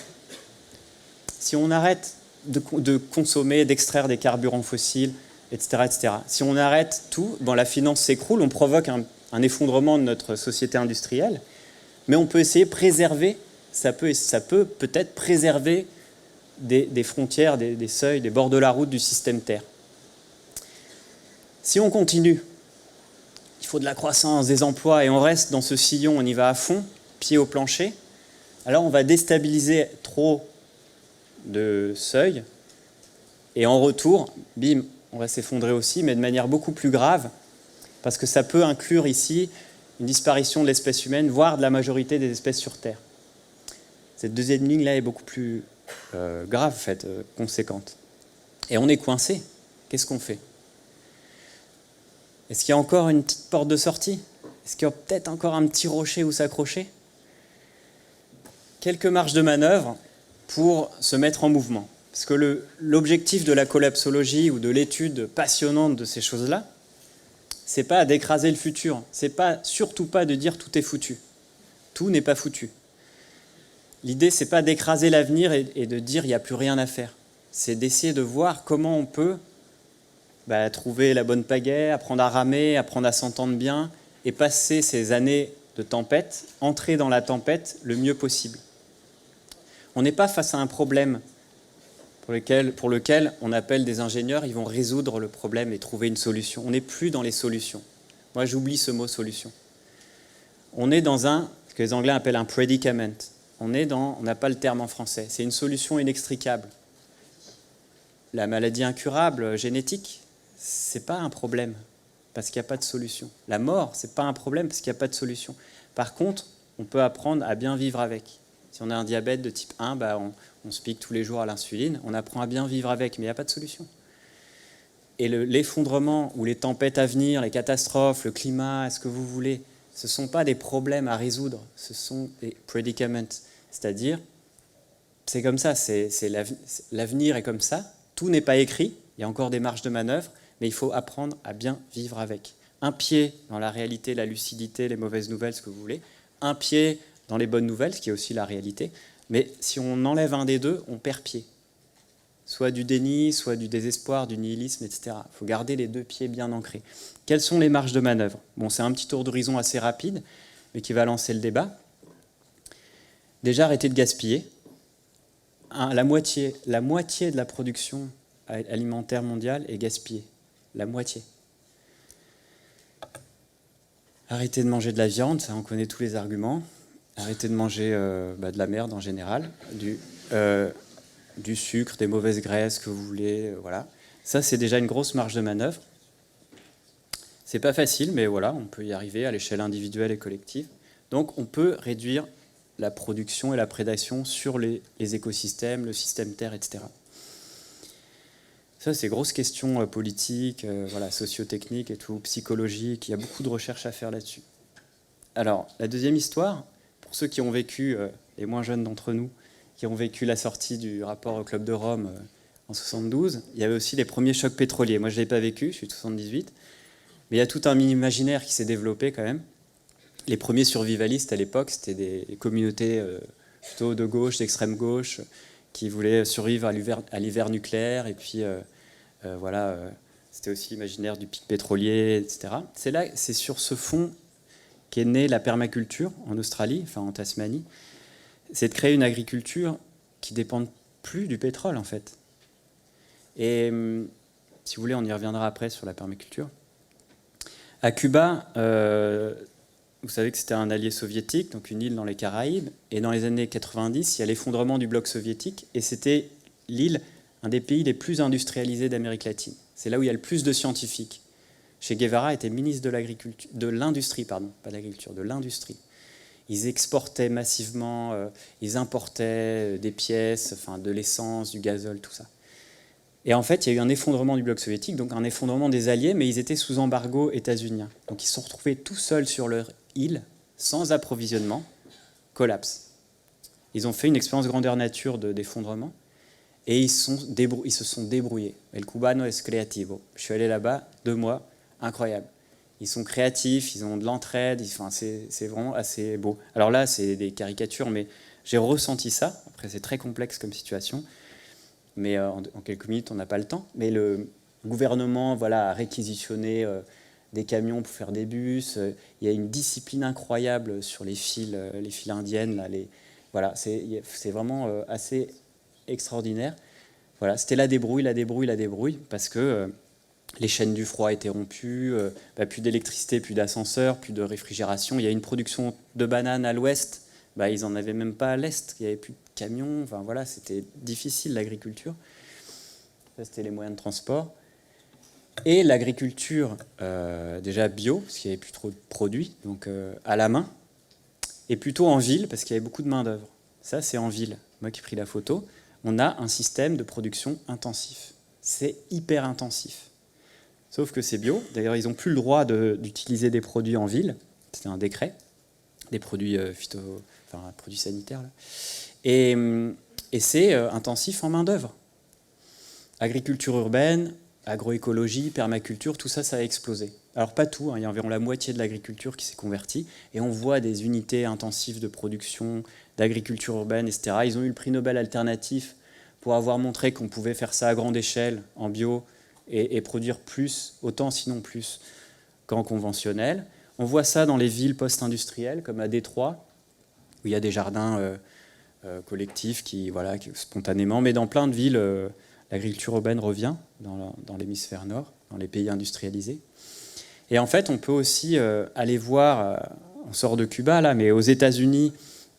si on arrête de consommer, d'extraire des carburants fossiles, etc., etc. Si on arrête tout, la finance s'écroule, on provoque un effondrement de notre société industrielle, mais on peut essayer de préserver, ça peut peut-être préserver des frontières, des seuils, des bords de la route du système Terre. Si on continue, il faut de la croissance, des emplois, et on reste dans ce sillon, on y va à fond, pied au plancher, alors on va déstabiliser trop de seuils, et en retour, bim, on va s'effondrer aussi, mais de manière beaucoup plus grave, parce que ça peut inclure ici une disparition de l'espèce humaine, voire de la majorité des espèces sur Terre. Cette deuxième ligne-là est beaucoup plus grave, en fait, conséquente. Et on est coincé. Qu'est-ce qu'on fait? Est-ce qu'il y a encore une petite porte de sortie? Est-ce qu'il y a peut-être encore un petit rocher où s'accrocher? Quelques marges de manœuvre pour se mettre en mouvement. Parce que l'objectif de la collapsologie ou de l'étude passionnante de ces choses-là, c'est pas d'écraser le futur. C'est pas, surtout pas de dire tout est foutu. Tout n'est pas foutu. L'idée, c'est pas d'écraser l'avenir et de dire il n'y a plus rien à faire. C'est d'essayer de voir comment on peut trouver la bonne pagaie, apprendre à ramer, apprendre à s'entendre bien et passer ces années de tempête, entrer dans la tempête le mieux possible. On n'est pas face à un problème pour lequel on appelle des ingénieurs, ils vont résoudre le problème et trouver une solution. On n'est plus dans les solutions. Moi, j'oublie ce mot solution. On est dans ce que les Anglais appellent un predicament. On n'a pas le terme en français. C'est une solution inextricable. La maladie incurable génétique, c'est pas un problème parce qu'il n'y a pas de solution. La mort, c'est pas un problème parce qu'il n'y a pas de solution. Par contre, on peut apprendre à bien vivre avec. Si on a un diabète de type 1, on se pique tous les jours à l'insuline, on apprend à bien vivre avec, mais il n'y a pas de solution. Et l'effondrement ou les tempêtes à venir, les catastrophes, le climat, ce que vous voulez, ce ne sont pas des problèmes à résoudre, ce sont des predicaments. C'est-à-dire, c'est comme ça, l'avenir est comme ça, tout n'est pas écrit, il y a encore des marges de manœuvre, mais il faut apprendre à bien vivre avec. Un pied dans la réalité, la lucidité, les mauvaises nouvelles, ce que vous voulez, un pied dans les bonnes nouvelles, ce qui est aussi la réalité, mais si on enlève un des deux, on perd pied. Soit du déni, soit du désespoir, du nihilisme, etc. Il faut garder les deux pieds bien ancrés. Quelles sont les marges de manœuvre? Bon, c'est un petit tour d'horizon assez rapide, mais qui va lancer le débat. Déjà, arrêter de gaspiller. La moitié de la production alimentaire mondiale est gaspillée. La moitié. Arrêter de manger de la viande, ça on connaît tous les arguments. Arrêter de manger de la merde en général, du sucre, des mauvaises graisses que vous voulez, voilà. Ça, c'est déjà une grosse marge de manœuvre. C'est pas facile, mais voilà, on peut y arriver à l'échelle individuelle et collective. Donc, on peut réduire la production et la prédation sur les écosystèmes, le système Terre, etc. Ça, c'est grosse question politique, socio-technique et tout, psychologique. Il y a beaucoup de recherches à faire là-dessus. Alors, la deuxième histoire, pour ceux qui ont vécu, les moins jeunes d'entre nous, qui ont vécu la sortie du rapport au Club de Rome en 72, il y avait aussi les premiers chocs pétroliers. Moi, je ne l'ai pas vécu, je suis de 78, mais il y a tout un imaginaire qui s'est développé quand même. Les premiers survivalistes à l'époque, c'était des communautés plutôt de gauche, d'extrême gauche, qui voulaient survivre à l'hiver nucléaire, et puis c'était aussi l'imaginaire du pic pétrolier, etc. C'est sur ce fond qu'est née la permaculture en Australie, enfin en Tasmanie. C'est de créer une agriculture qui ne dépend plus du pétrole, en fait. Et si vous voulez, on y reviendra après sur la permaculture. À Cuba, vous savez que c'était un allié soviétique, donc une île dans les Caraïbes. Et dans les années 90, il y a l'effondrement du bloc soviétique. Et c'était l'île, un des pays les plus industrialisés d'Amérique latine. C'est là où il y a le plus de scientifiques. Che Guevara était ministre de l'industrie, pas de l'agriculture, de l'industrie. Ils exportaient massivement, ils importaient des pièces, de l'essence, du gazole, tout ça. Et en fait, il y a eu un effondrement du bloc soviétique, donc un effondrement des alliés, mais ils étaient sous embargo états-unien. Donc ils se sont retrouvés tout seuls sur leur île, sans approvisionnement, collapse. Ils ont fait une expérience grandeur nature d'effondrement, et ils se sont débrouillés. El cubano es creativo. Je suis allé là-bas, 2 mois, incroyable. Ils sont créatifs, ils ont de l'entraide, c'est vraiment assez beau. Alors là, c'est des caricatures, mais j'ai ressenti ça. Après, c'est très complexe comme situation. Mais en quelques minutes, on n'a pas le temps. Mais le gouvernement a réquisitionné des camions pour faire des bus. Il y a une discipline incroyable sur les files indiennes. Là, c'est vraiment assez extraordinaire. Voilà, c'était la débrouille, parce que les chaînes du froid étaient rompues, plus d'électricité, plus d'ascenseur, plus de réfrigération. Il y a une production de bananes à l'ouest, ils n'en avaient même pas à l'est, il n'y avait plus de camions, c'était difficile l'agriculture. Ça, c'était les moyens de transport. Et l'agriculture, déjà bio, parce qu'il n'y avait plus trop de produits, donc à la main, et plutôt en ville, parce qu'il y avait beaucoup de main-d'œuvre. Ça, c'est en ville. Moi qui ai pris la photo, on a un système de production intensif. C'est hyper intensif. Sauf que c'est bio. D'ailleurs, ils n'ont plus le droit d'utiliser des produits en ville. C'est un décret. Des produits produits sanitaires. Là. Et c'est intensif en main-d'œuvre. Agriculture urbaine, agroécologie, permaculture, tout ça, ça a explosé. Alors pas tout, hein, il y a environ la moitié de l'agriculture qui s'est convertie, et on voit des unités intensives de production, d'agriculture urbaine, etc. Ils ont eu le prix Nobel alternatif pour avoir montré qu'on pouvait faire ça à grande échelle, en bio, et produire plus, autant sinon plus, qu'en conventionnel. On voit ça dans les villes post-industrielles, comme à Détroit, où il y a des jardins collectifs qui spontanément, mais dans plein de villes, l'agriculture urbaine revient dans l'hémisphère nord, dans les pays industrialisés. Et en fait, on peut aussi aller voir, on sort de Cuba là, mais aux États-Unis,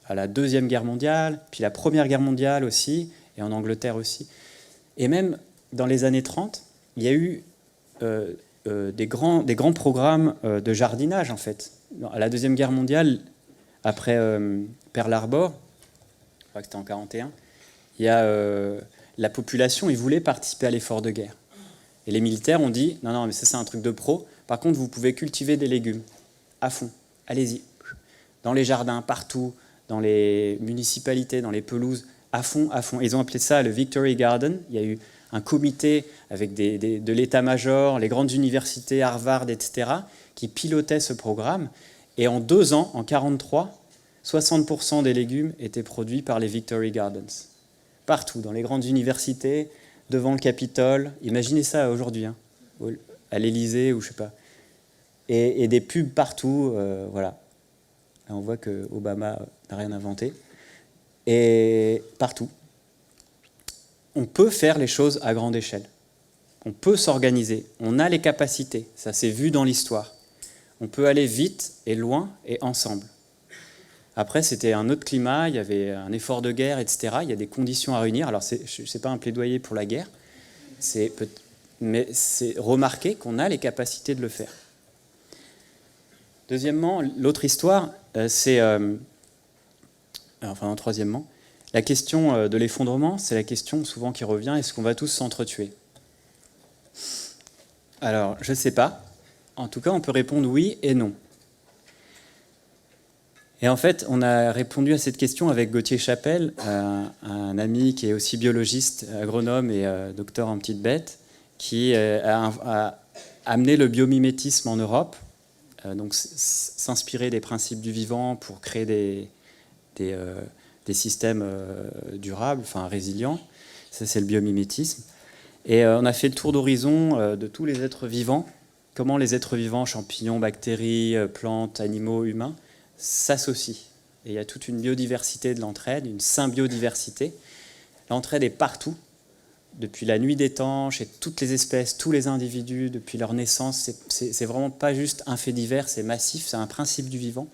à la Deuxième Guerre mondiale, puis la Première Guerre mondiale aussi, et en Angleterre aussi. Et même dans les années 30, il y a eu des grands programmes de jardinage, en fait. À la Deuxième Guerre mondiale, après Pearl Harbor, je crois que c'était en 1941, il y a la population, ils voulaient participer à l'effort de guerre. Et les militaires ont dit, non, mais ça c'est un truc de pro, par contre vous pouvez cultiver des légumes, à fond, allez-y. Dans les jardins, partout, dans les municipalités, dans les pelouses, à fond, à fond. Ils ont appelé ça le Victory Garden. Il y a eu un comité avec de l'état-major, les grandes universités, Harvard, etc., qui pilotaient ce programme. Et en 2 ans, en 1943, 60% des légumes étaient produits par les Victory Gardens. Partout, dans les grandes universités, devant le Capitole. Imaginez ça aujourd'hui, hein, à l'Élysée ou je sais pas. Et des pubs partout, voilà. Là, on voit que Obama n'a rien inventé. Et partout. On peut faire les choses à grande échelle. On peut s'organiser. On a les capacités. Ça s'est vu dans l'histoire. On peut aller vite et loin et ensemble. Après, c'était un autre climat, il y avait un effort de guerre, etc. Il y a des conditions à réunir. Alors, ce n'est pas un plaidoyer pour la guerre, mais c'est remarquer qu'on a les capacités de le faire. Deuxièmement, l'autre histoire, troisièmement, la question de l'effondrement, c'est la question souvent qui revient, est-ce qu'on va tous s'entretuer? Alors, je ne sais pas. En tout cas, on peut répondre oui et non. Et en fait, on a répondu à cette question avec Gauthier Chapelle, un ami qui est aussi biologiste, agronome et docteur en petites bêtes, qui a amené le biomimétisme en Europe, donc s'inspirer des principes du vivant pour créer des systèmes durables, enfin résilients. Ça, c'est le biomimétisme. Et on a fait le tour d'horizon de tous les êtres vivants, comment les êtres vivants, champignons, bactéries, plantes, animaux, humains, s'associent. Et il y a toute une biodiversité de l'entraide, une symbiodiversité. L'entraide est partout, depuis la nuit des temps, chez toutes les espèces, tous les individus, depuis leur naissance. C'est vraiment pas juste un fait divers, c'est massif, c'est un principe du vivant.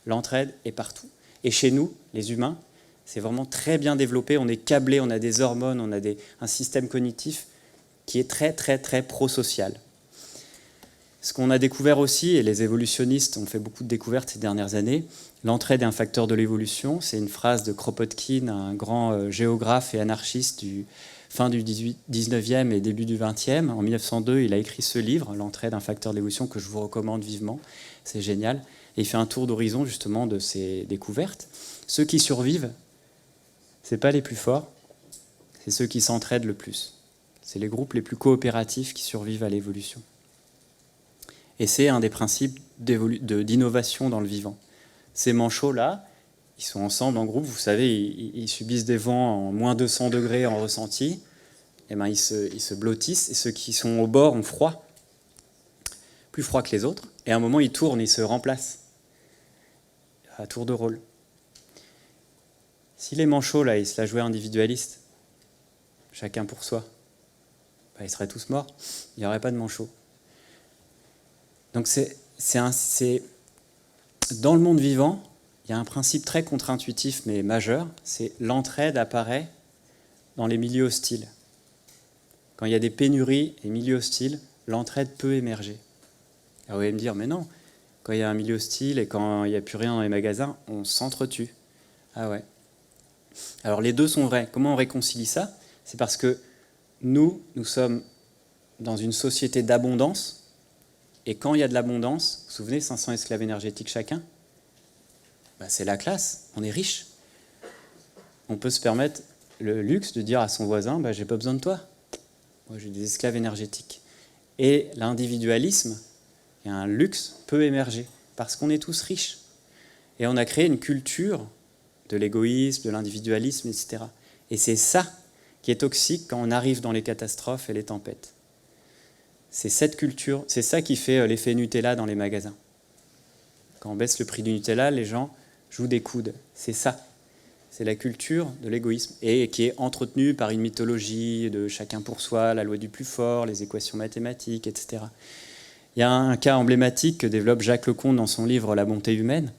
L'entraide est partout. Et chez nous, les humains, c'est vraiment très bien développé. On est câblés, on a des hormones, on a un système cognitif qui est très, très, très pro-social. Ce qu'on a découvert aussi, et les évolutionnistes ont fait beaucoup de découvertes ces dernières années, l'entraide est un facteur de l'évolution. C'est une phrase de Kropotkin, un grand géographe et anarchiste du fin du 19e et début du 20e. En 1902, il a écrit ce livre, L'entraide, un facteur de l'évolution, que je vous recommande vivement. C'est génial. Et il fait un tour d'horizon justement de ces découvertes. Ceux qui survivent, ce n'est pas les plus forts, c'est ceux qui s'entraident le plus. C'est les groupes les plus coopératifs qui survivent à l'évolution. Et c'est un des principes d'innovation dans le vivant. Ces manchots-là, ils sont ensemble en groupe, vous savez, ils subissent des vents en moins 200 degrés en ressenti, et ben ils se blottissent, et ceux qui sont au bord ont froid, plus froid que les autres, et à un moment ils tournent, ils se remplacent, à tour de rôle. Si les manchots, là, ils se la jouaient individualistes, chacun pour soi, ben, ils seraient tous morts, il n'y aurait pas de manchots. Donc dans le monde vivant, il y a un principe très contre-intuitif mais majeur, c'est l'entraide apparaît dans les milieux hostiles. Quand il y a des pénuries et milieux hostiles, l'entraide peut émerger. Alors vous allez me dire, mais non, quand il y a un milieu hostile et quand il n'y a plus rien dans les magasins, on s'entretue. Ah ouais. Alors les deux sont vrais. Comment on réconcilie ça? C'est parce que nous sommes dans une société d'abondance, et quand il y a de l'abondance, vous vous souvenez, 500 esclaves énergétiques chacun, bah c'est la classe, on est riche. On peut se permettre le luxe de dire à son voisin, bah, j'ai pas besoin de toi, moi j'ai des esclaves énergétiques. Et l'individualisme, et un luxe peut émerger, parce qu'on est tous riches. Et on a créé une culture de l'égoïsme, de l'individualisme, etc. Et c'est ça qui est toxique quand on arrive dans les catastrophes et les tempêtes. C'est cette culture, c'est ça qui fait l'effet Nutella dans les magasins. Quand on baisse le prix du Nutella, les gens jouent des coudes. C'est ça. C'est la culture de l'égoïsme, et qui est entretenue par une mythologie de chacun pour soi, la loi du plus fort, les équations mathématiques, etc. Il y a un cas emblématique que développe Jacques Lecomte dans son livre La bonté humaine.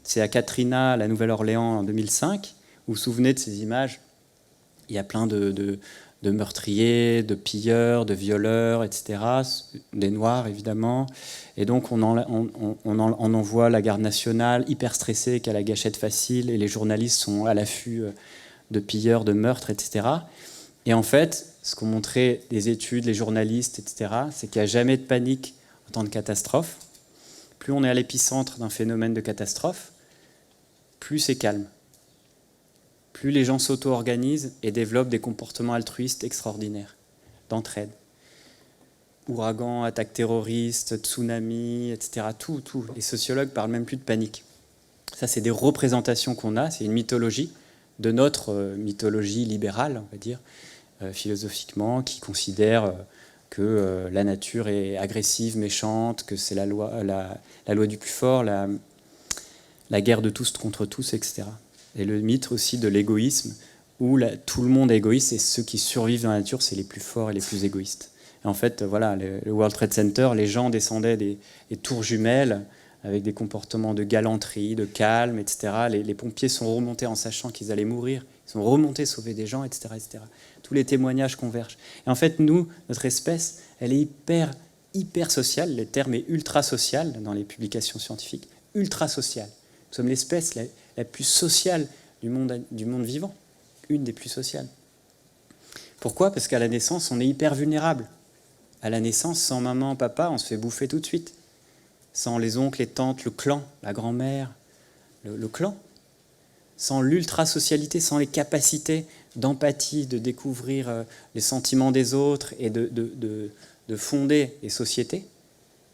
C'est à Katrina, la Nouvelle-Orléans, en 2005. Vous vous souvenez de ces images? Il y a plein de meurtriers, de pilleurs, de violeurs, etc. Des Noirs, évidemment. Et donc, on envoie la garde nationale hyper stressée, qui a la gâchette facile, et les journalistes sont à l'affût de pilleurs, de meurtres, etc. Et en fait, ce qu'ont montré les études, les journalistes, etc., c'est qu'il n'y a jamais de panique en temps de catastrophe. Plus on est à l'épicentre d'un phénomène de catastrophe, plus c'est calme. Plus les gens s'auto-organisent et développent des comportements altruistes extraordinaires, d'entraide. Ouragans, attaques terroristes, tsunamis, etc. Tout. Les sociologues parlent même plus de panique. Ça, c'est des représentations qu'on a, c'est une mythologie de notre mythologie libérale, on va dire, philosophiquement, qui considère que la nature est agressive, méchante, que c'est la loi du plus fort, la guerre de tous contre tous, etc. Et le mythe aussi de l'égoïsme, où tout le monde est égoïste, et ceux qui survivent dans la nature, c'est les plus forts et les plus égoïstes. Et en fait, voilà, le World Trade Center, les gens descendaient des tours jumelles avec des comportements de galanterie, de calme, etc. Les pompiers sont remontés en sachant qu'ils allaient mourir. Ils sont remontés sauver des gens, etc., etc. Tous les témoignages convergent. Et en fait, nous, notre espèce, elle est hyper sociale. Le terme est ultra social dans les publications scientifiques. Ultra sociale. Nous sommes l'espèce la plus sociale du monde vivant. Une des plus sociales. Pourquoi? Parce qu'à la naissance, on est hyper vulnérable. À la naissance, sans maman, papa, on se fait bouffer tout de suite. Sans les oncles, les tantes, le clan, la grand-mère, le clan. Sans l'ultra-socialité, sans les capacités d'empathie, de découvrir les sentiments des autres et de fonder les sociétés,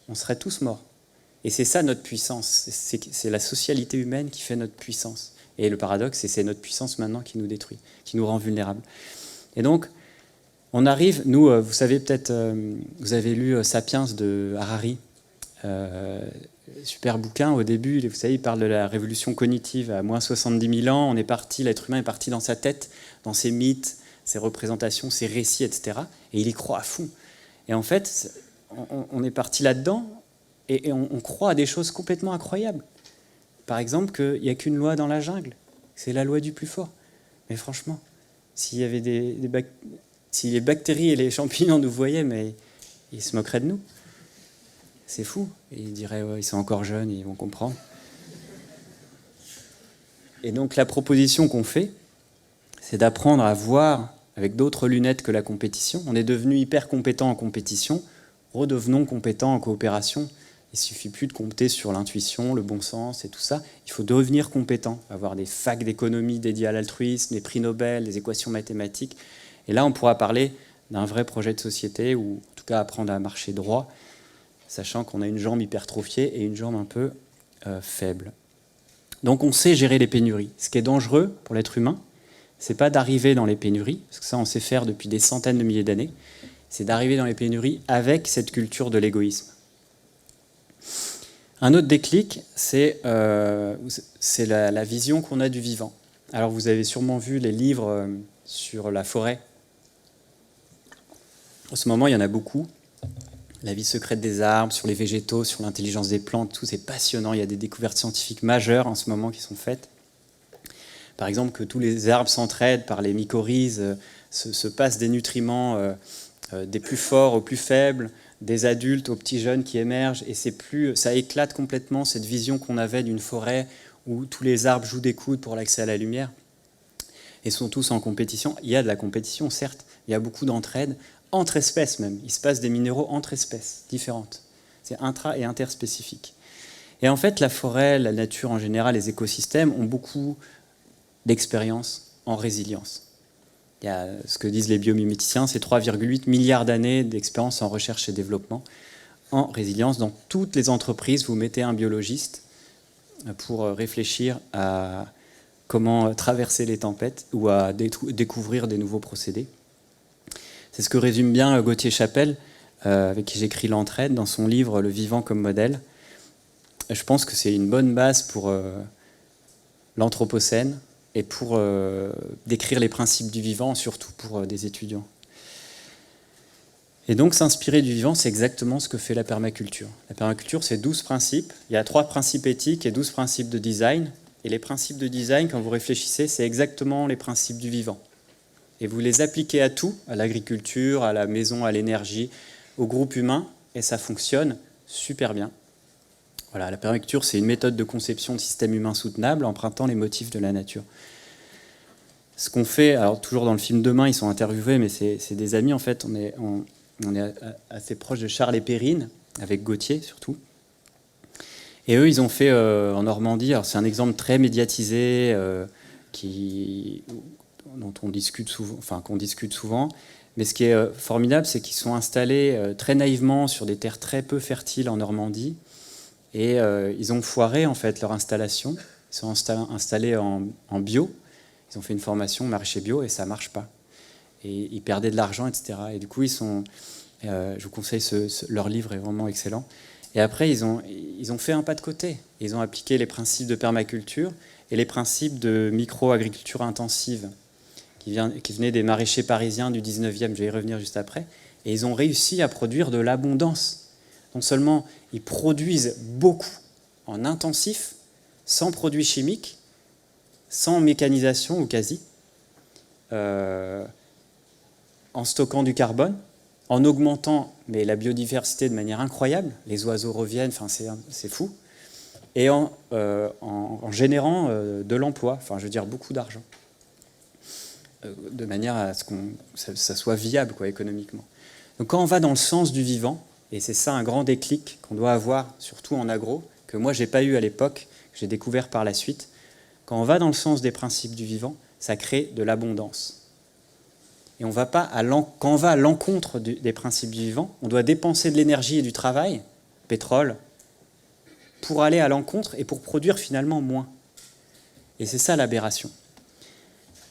on serait tous morts. Et c'est ça notre puissance. C'est la socialité humaine qui fait notre puissance. Et le paradoxe, c'est notre puissance maintenant qui nous détruit, qui nous rend vulnérables. Et donc, on arrive, nous, vous savez peut-être, vous avez lu Sapiens de Harari, super bouquin au début, vous savez, il parle de la révolution cognitive à moins 70 000 ans, l'être humain est parti dans sa tête, dans ses mythes, ses représentations, ses récits, etc. Et il y croit à fond. Et en fait, on est parti là-dedans et on croit à des choses complètement incroyables. Par exemple, qu'il n'y a qu'une loi dans la jungle, c'est la loi du plus fort. Mais franchement, s'il y avait si les bactéries et les champignons nous voyaient, mais ils se moqueraient de nous. C'est fou. Et ils diraient, ouais, ils sont encore jeunes, ils vont comprendre. Et donc la proposition qu'on fait, c'est d'apprendre à voir avec d'autres lunettes que la compétition. On est devenu hyper compétent en compétition, redevenons compétents en coopération. Il ne suffit plus de compter sur l'intuition, le bon sens et tout ça. Il faut devenir compétent, avoir des facs d'économie dédiées à l'altruisme, des prix Nobel, des équations mathématiques. Et là, on pourra parler d'un vrai projet de société, ou en tout cas apprendre à marcher droit, sachant qu'on a une jambe hypertrophiée et une jambe un peu faible. Donc on sait gérer les pénuries. Ce qui est dangereux pour l'être humain, c'est pas d'arriver dans les pénuries, parce que ça on sait faire depuis des centaines de milliers d'années, c'est d'arriver dans les pénuries avec cette culture de l'égoïsme. Un autre déclic, c'est la vision qu'on a du vivant. Alors vous avez sûrement vu les livres sur la forêt. En ce moment, il y en a beaucoup. La vie secrète des arbres, sur les végétaux, sur l'intelligence des plantes, tout c'est passionnant. Il y a des découvertes scientifiques majeures en ce moment qui sont faites. Par exemple, que tous les arbres s'entraident par les mycorhizes, se passent des nutriments des plus forts aux plus faibles, des adultes aux petits jeunes qui émergent, et ça éclate complètement cette vision qu'on avait d'une forêt où tous les arbres jouent des coudes pour l'accès à la lumière et sont tous en compétition. Il y a de la compétition, certes, il y a beaucoup d'entraide, entre espèces même. Il se passe des minéraux entre espèces différentes. C'est intra- et interspécifique. Et en fait, la forêt, la nature en général, les écosystèmes ont beaucoup d'expérience en résilience. Il y a ce que disent les biomiméticiens, c'est 3,8 milliards d'années d'expérience en recherche et développement en résilience. Dans toutes les entreprises, vous mettez un biologiste pour réfléchir à comment traverser les tempêtes ou à découvrir des nouveaux procédés. C'est ce que résume bien Gauthier Chapelle, avec qui j'écris l'entraide, dans son livre « Le vivant comme modèle ». Je pense que c'est une bonne base pour l'Anthropocène et pour décrire les principes du vivant, surtout pour des étudiants. Et donc s'inspirer du vivant, c'est exactement ce que fait la permaculture. La permaculture, c'est 12 principes. Il y a 3 principes éthiques et 12 principes de design. Et les principes de design, quand vous réfléchissez, c'est exactement les principes du vivant. Et vous les appliquez à tout, à l'agriculture, à la maison, à l'énergie, au groupe humain, et ça fonctionne super bien. Voilà, la permaculture, c'est une méthode de conception de systèmes humains soutenables, empruntant les motifs de la nature. Ce qu'on fait, alors toujours dans le film Demain, ils sont interviewés, mais c'est des amis, en fait, on est assez proche de Charles et Perrine, avec Gauthier surtout. Et eux, ils ont fait en Normandie, alors c'est un exemple très médiatisé, dont on discute souvent, enfin qu'on discute souvent, mais ce qui est formidable, c'est qu'ils sont installés très naïvement sur des terres très peu fertiles en Normandie, et ils ont foiré en fait leur installation. Ils sont installés en bio, ils ont fait une formation maraîcher bio et ça marche pas. Et ils perdaient de l'argent, etc. Et du coup, je vous conseille, leur livre est vraiment excellent. Et après, ils ont fait un pas de côté. Ils ont appliqué les principes de permaculture et les principes de micro-agriculture intensive qui venaient des maraîchers parisiens du 19e, je vais y revenir juste après. Et ils ont réussi à produire de l'abondance. Non seulement ils produisent beaucoup en intensif, sans produits chimiques, sans mécanisation ou quasi, en stockant du carbone, en augmentant la biodiversité de manière incroyable, les oiseaux reviennent, c'est fou, et en générant de l'emploi, je veux dire beaucoup d'argent, de manière à ce que ça soit viable économiquement. Donc quand on va dans le sens du vivant, et c'est ça un grand déclic qu'on doit avoir, surtout en agro, que moi j'ai pas eu à l'époque, que j'ai découvert par la suite, quand on va dans le sens des principes du vivant, ça crée de l'abondance. Et quand on va à l'encontre des principes du vivant, on doit dépenser de l'énergie et du travail, pétrole, pour aller à l'encontre et pour produire finalement moins. Et c'est ça l'aberration.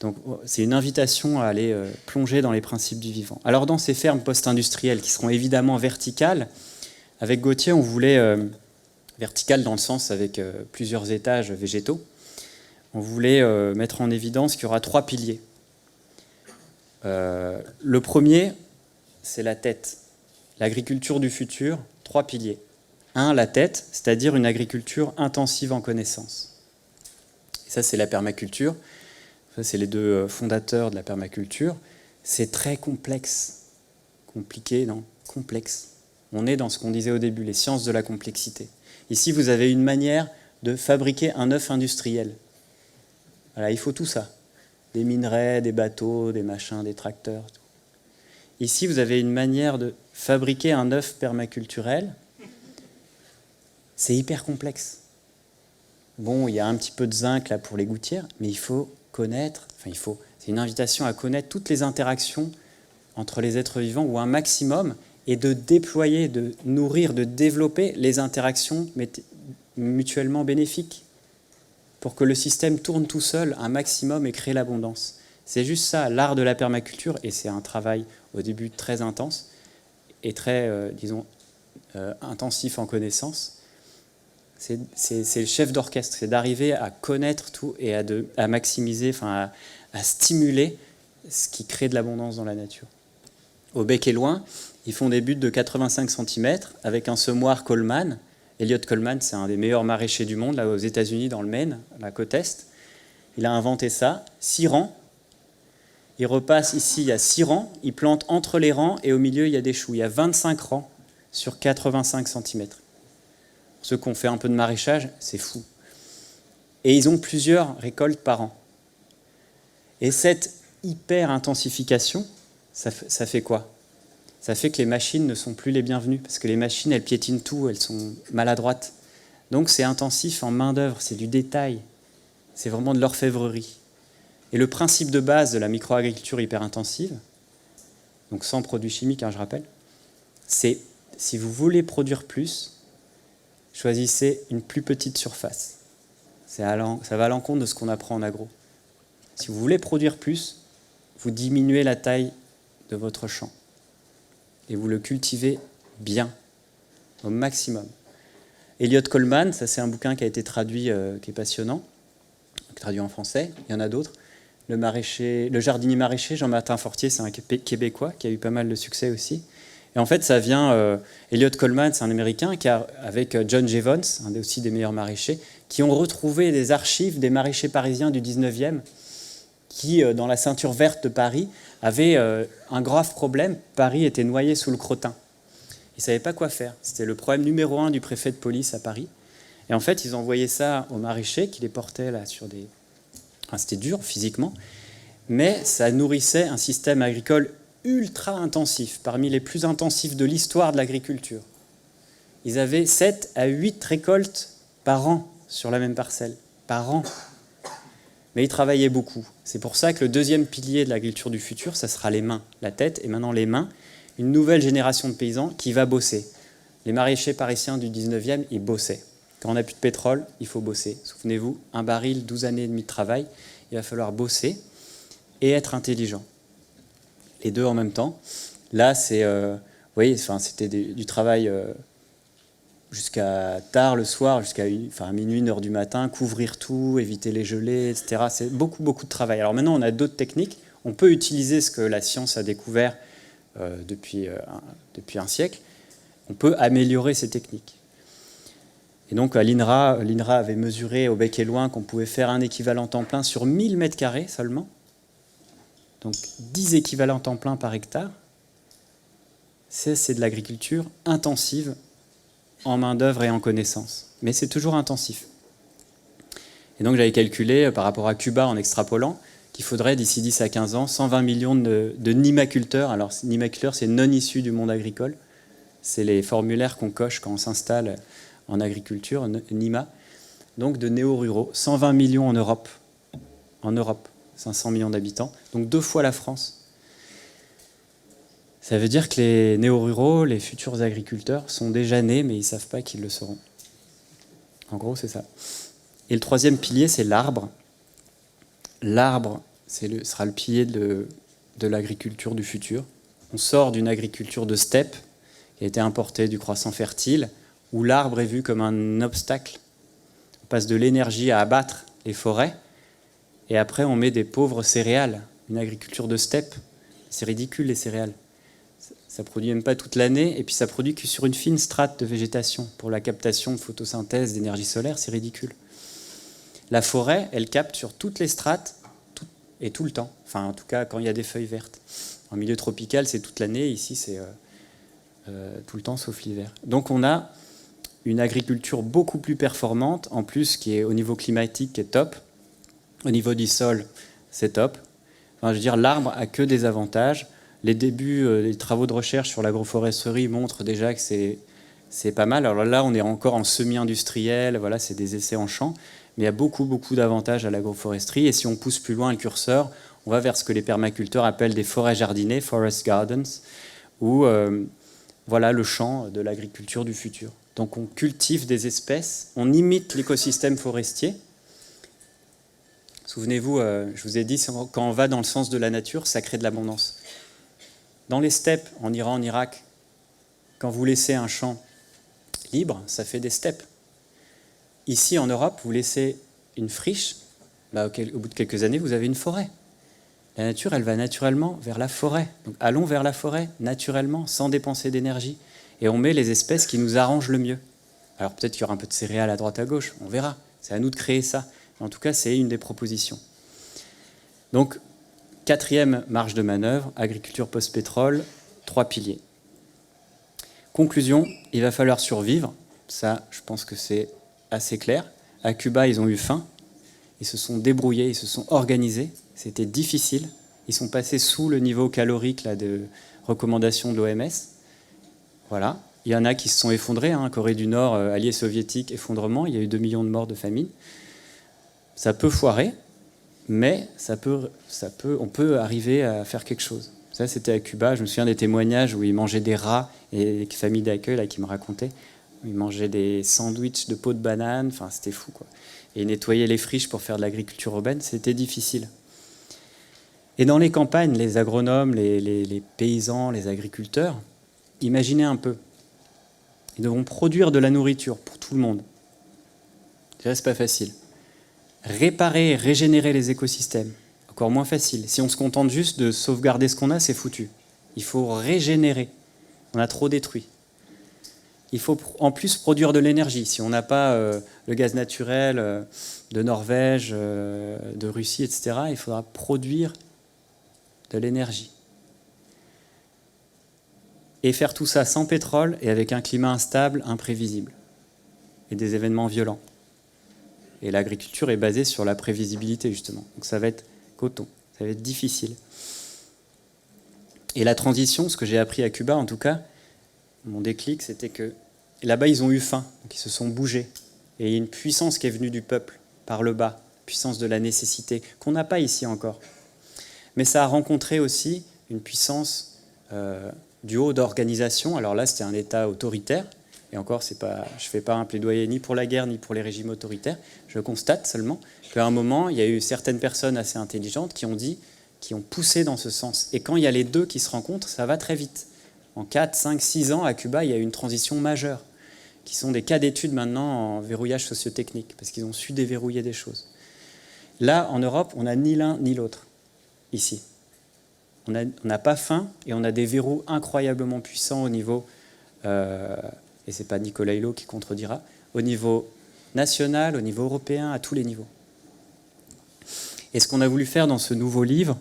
Donc c'est une invitation à aller plonger dans les principes du vivant. Alors dans ces fermes post-industrielles qui seront évidemment verticales, avec Gauthier on voulait, verticales dans le sens avec plusieurs étages végétaux, on voulait mettre en évidence qu'il y aura 3 piliers. Le premier, c'est la tête. L'agriculture du futur, 3 piliers. 1, la tête, c'est-à-dire une agriculture intensive en connaissances. Et ça, c'est la permaculture. Ça, c'est les 2 fondateurs de la permaculture. C'est très complexe. Compliqué, non ? Complexe. On est dans ce qu'on disait au début, les sciences de la complexité. Ici, vous avez une manière de fabriquer un œuf industriel. Voilà, il faut tout ça. Des minerais, des bateaux, des machins, des tracteurs. Tout. Ici, vous avez une manière de fabriquer un œuf permaculturel. C'est hyper complexe. Bon, il y a un petit peu de zinc là pour les gouttières, mais il faut connaître, c'est une invitation à connaître toutes les interactions entre les êtres vivants, ou un maximum, et de déployer, de nourrir, de développer les interactions mutuellement bénéfiques, pour que le système tourne tout seul un maximum et crée l'abondance. C'est juste ça, l'art de la permaculture, et c'est un travail au début très intense, et très, intensif en connaissances. C'est le chef d'orchestre, c'est d'arriver à connaître tout et à maximiser, à stimuler ce qui crée de l'abondance dans la nature. Au bec et loin, ils font des buttes de 85 cm avec un semoir Coleman. Elliot Coleman, c'est un des meilleurs maraîchers du monde, là aux États-Unis, dans le Maine, la côte Est. Il a inventé ça, 6 rangs. Il repasse ici, il y a 6 rangs. Il plante entre les rangs et au milieu, il y a des choux. Il y a 25 rangs sur 85 cm. Pour ceux qui ont fait un peu de maraîchage, c'est fou. Et ils ont plusieurs récoltes par an. Et cette hyper-intensification, ça fait quoi? Ça fait que les machines ne sont plus les bienvenues, parce que les machines, elles piétinent tout, elles sont maladroites. Donc c'est intensif en main-d'œuvre, c'est du détail, c'est vraiment de l'orfèvrerie. Et le principe de base de la micro-agriculture hyper-intensive, donc sans produits chimiques, hein, je rappelle, c'est si vous voulez produire plus, choisissez une plus petite surface. Ça va à l'encontre de ce qu'on apprend en agro. Si vous voulez produire plus, vous diminuez la taille de votre champ. Et vous le cultivez bien, au maximum. Elliott Coleman, ça c'est un bouquin qui a été traduit, qui est passionnant, traduit en français, il y en a d'autres. Le jardinier maraîcher, Jean-Martin Fortier, c'est un Québécois qui a eu pas mal de succès aussi. Et en fait, ça vient... Elliott Coleman, c'est un Américain, avec John Jevons, un aussi des meilleurs maraîchers, qui ont retrouvé des archives des maraîchers parisiens du 19e, qui, dans la ceinture verte de Paris, avaient un grave problème. Paris était noyé sous le crottin. Ils ne savaient pas quoi faire. C'était le problème numéro 1 du préfet de police à Paris. Et en fait, ils envoyaient ça aux maraîchers qui les portaient là sur des... Enfin, c'était dur physiquement, mais ça nourrissait un système agricole ultra intensif, parmi les plus intensifs de l'histoire de l'agriculture. Ils avaient 7 à 8 récoltes par an sur la même parcelle, par an. Mais ils travaillaient beaucoup. C'est pour ça que le deuxième pilier de l'agriculture du futur, ça sera les mains, la tête et maintenant les mains. Une nouvelle génération de paysans qui va bosser. Les maraîchers parisiens du 19e, ils bossaient. Quand on n'a plus de pétrole, il faut bosser. Souvenez-vous, un baril, 12 années et demie de travail, il va falloir bosser et être intelligent. Les deux en même temps. Là, c'est, vous voyez, c'était du travail jusqu'à tard le soir, jusqu'à minuit, 1h du matin, couvrir tout, éviter les gelées, etc. C'est beaucoup, beaucoup de travail. Alors maintenant, on a d'autres techniques. On peut utiliser ce que la science a découvert depuis un siècle. On peut améliorer ces techniques. Et donc, l'INRA avait mesuré au bec et loin qu'on pouvait faire un équivalent temps plein sur 1000 mètres carrés seulement. Donc, 10 équivalents temps plein par hectare. C'est de l'agriculture intensive en main-d'œuvre et en connaissances. Mais c'est toujours intensif. Et donc, j'avais calculé, par rapport à Cuba en extrapolant, qu'il faudrait, d'ici 10 à 15 ans, 120 millions de nimaculteurs. Alors, nimaculteurs, c'est non issus du monde agricole. C'est les formulaires qu'on coche quand on s'installe en agriculture, NIMA. Donc, de néo-ruraux. 120 millions en Europe. En Europe, 500 millions d'habitants. Donc, 2 fois la France. Ça veut dire que les néo-ruraux, les futurs agriculteurs, sont déjà nés, mais ils ne savent pas qu'ils le seront. En gros, c'est ça. Et le troisième pilier, c'est l'arbre. L'arbre, sera le pilier de l'agriculture du futur. On sort d'une agriculture de steppe, qui a été importée du croissant fertile, où l'arbre est vu comme un obstacle. On passe de l'énergie à abattre les forêts, et après on met des pauvres céréales. Une agriculture de steppe, c'est ridicule les céréales. Ça produit même pas toute l'année, et puis ça produit que sur une fine strate de végétation. Pour la captation de photosynthèse d'énergie solaire, c'est ridicule. La forêt, elle capte sur toutes les strates, et tout le temps. Enfin, en tout cas, quand il y a des feuilles vertes. En milieu tropical, c'est toute l'année. Ici, c'est tout le temps, sauf l'hiver. Donc, on a une agriculture beaucoup plus performante, en plus, qui est au niveau climatique, qui est top. Au niveau du sol, c'est top. Enfin, je veux dire, l'arbre a que des avantages. Les débuts des travaux de recherche sur l'agroforesterie montrent déjà que c'est pas mal. Alors là, on est encore en semi-industriel. Voilà, c'est des essais en champ. Mais il y a beaucoup, beaucoup d'avantages à l'agroforesterie. Et si on pousse plus loin le curseur, on va vers ce que les permaculteurs appellent des forêts jardinées, forest gardens, où voilà le champ de l'agriculture du futur. Donc on cultive des espèces, on imite l'écosystème forestier. Souvenez-vous, je vous ai dit, quand on va dans le sens de la nature, ça crée de l'abondance. Dans les steppes, en Iran, en Irak, quand vous laissez un champ libre, ça fait des steppes. Ici, en Europe, vous laissez une friche, au bout de quelques années, vous avez une forêt. La nature, elle va naturellement vers la forêt. Donc, allons vers la forêt, naturellement, sans dépenser d'énergie. Et on met les espèces qui nous arrangent le mieux. Alors, peut-être qu'il y aura un peu de céréales à droite à gauche, on verra. C'est à nous de créer ça. En tout cas, c'est une des propositions. Donc, 4e marge de manœuvre, agriculture post-pétrole, 3 piliers. Conclusion, il va falloir survivre. Ça, je pense que c'est assez clair. À Cuba, ils ont eu faim. Ils se sont débrouillés, ils se sont organisés. C'était difficile. Ils sont passés sous le niveau calorique là, de recommandation de l'OMS. Voilà. Il y en a qui se sont effondrés. Corée du Nord, alliés soviétiques, effondrement. Il y a eu 2 millions de morts de famine. Ça peut foirer, mais on peut arriver à faire quelque chose. Ça, c'était à Cuba. Je me souviens des témoignages où ils mangeaient des rats, et les familles d'accueil là, qui me racontaient. Ils mangeaient des sandwichs de peau de banane. Enfin, c'était fou, quoi. Et ils nettoyaient les friches pour faire de l'agriculture urbaine. C'était difficile. Et dans les campagnes, les agronomes, les paysans, les agriculteurs, imaginez un peu. Ils devront produire de la nourriture pour tout le monde. Je dirais, c'est pas facile. Réparer, régénérer les écosystèmes, encore moins facile. Si on se contente juste de sauvegarder ce qu'on a, c'est foutu. Il faut régénérer. On a trop détruit. Il faut en plus produire de l'énergie. Si on n'a pas le gaz naturel de Norvège, de Russie, etc., il faudra produire de l'énergie. Et faire tout ça sans pétrole et avec un climat instable, imprévisible. Et des événements violents. Et l'agriculture est basée sur la prévisibilité, justement. Donc ça va être coton, ça va être difficile. Et la transition, ce que j'ai appris à Cuba, en tout cas, mon déclic, c'était que là-bas, ils ont eu faim, donc ils se sont bougés. Et il y a une puissance qui est venue du peuple, par le bas, puissance de la nécessité, qu'on n'a pas ici encore. Mais ça a rencontré aussi une puissance du haut d'organisation. Alors là, c'était un État autoritaire. Et encore, je ne fais pas un plaidoyer ni pour la guerre, ni pour les régimes autoritaires. Je constate seulement qu'à un moment, il y a eu certaines personnes assez intelligentes qui ont poussé dans ce sens. Et quand il y a les deux qui se rencontrent, ça va très vite. En 4, 5, 6 ans, à Cuba, il y a eu une transition majeure, qui sont des cas d'études maintenant en verrouillage socio-technique, parce qu'ils ont su déverrouiller des choses. Là, en Europe, on n'a ni l'un ni l'autre, ici. On n'a pas faim, et on a des verrous incroyablement puissants au niveau... et ce n'est pas Nicolas Hulot qui contredira, au niveau national, au niveau européen, à tous les niveaux. Et ce qu'on a voulu faire dans ce nouveau livre,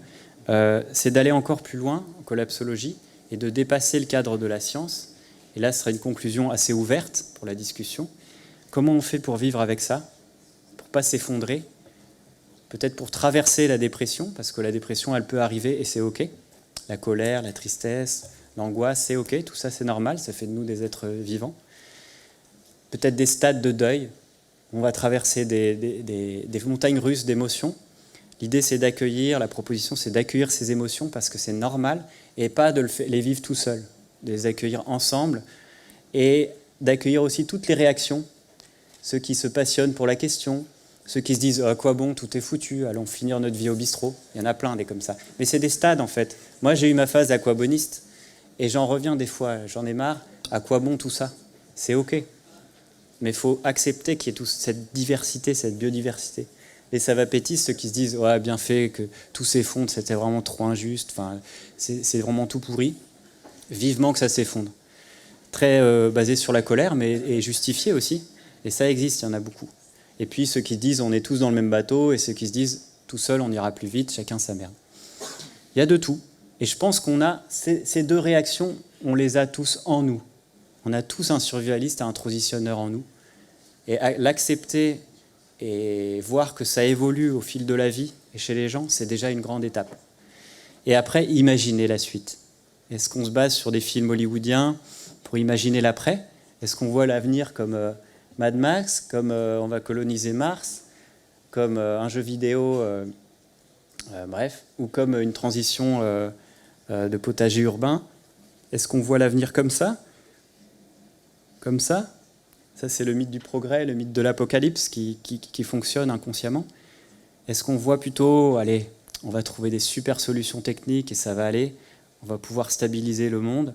c'est d'aller encore plus loin en collapsologie et de dépasser le cadre de la science. Et là, ce sera une conclusion assez ouverte pour la discussion. Comment on fait pour vivre avec ça, pour ne pas s'effondrer, peut-être pour traverser la dépression, parce que la dépression, elle peut arriver et c'est OK. La colère, la tristesse... L'angoisse, c'est OK, tout ça c'est normal, ça fait de nous des êtres vivants. Peut-être des stades de deuil, on va traverser des montagnes russes d'émotions. L'idée c'est d'accueillir, la proposition c'est d'accueillir ces émotions parce que c'est normal et pas de les vivre tout seul, de les accueillir ensemble et d'accueillir aussi toutes les réactions, ceux qui se passionnent pour la question, ceux qui se disent « à quoi bon, tout est foutu, allons finir notre vie au bistrot ». Il y en a plein des comme ça. Mais c'est des stades en fait. Moi j'ai eu ma phase aquaboniste. Et j'en reviens des fois, j'en ai marre, à quoi bon tout ça? C'est OK. Mais il faut accepter qu'il y ait toute cette diversité, cette biodiversité. Les savapétistes, ceux qui se disent ouais, bien fait, que tout s'effondre, c'était vraiment trop injuste, enfin, c'est vraiment tout pourri, vivement que ça s'effondre. Très basé sur la colère, mais et justifié aussi. Et ça existe, il y en a beaucoup. Et puis ceux qui disent on est tous dans le même bateau, et ceux qui se disent tout seul on ira plus vite, chacun sa merde. Il y a de tout. Et je pense qu'on a ces deux réactions, on les a tous en nous. On a tous un survivaliste et un transitionneur en nous. Et l'accepter et voir que ça évolue au fil de la vie et chez les gens, c'est déjà une grande étape. Et après, imaginer la suite. Est-ce qu'on se base sur des films hollywoodiens pour imaginer l'après? Est-ce qu'on voit l'avenir comme Mad Max, comme on va coloniser Mars, comme un jeu vidéo, bref, ou comme une transition... de potager urbain? Est-ce qu'on voit l'avenir comme ça? Comme ça? Ça, c'est le mythe du progrès, le mythe de l'apocalypse qui fonctionne inconsciemment. Est-ce qu'on voit plutôt, allez, on va trouver des super solutions techniques et ça va aller, on va pouvoir stabiliser le monde?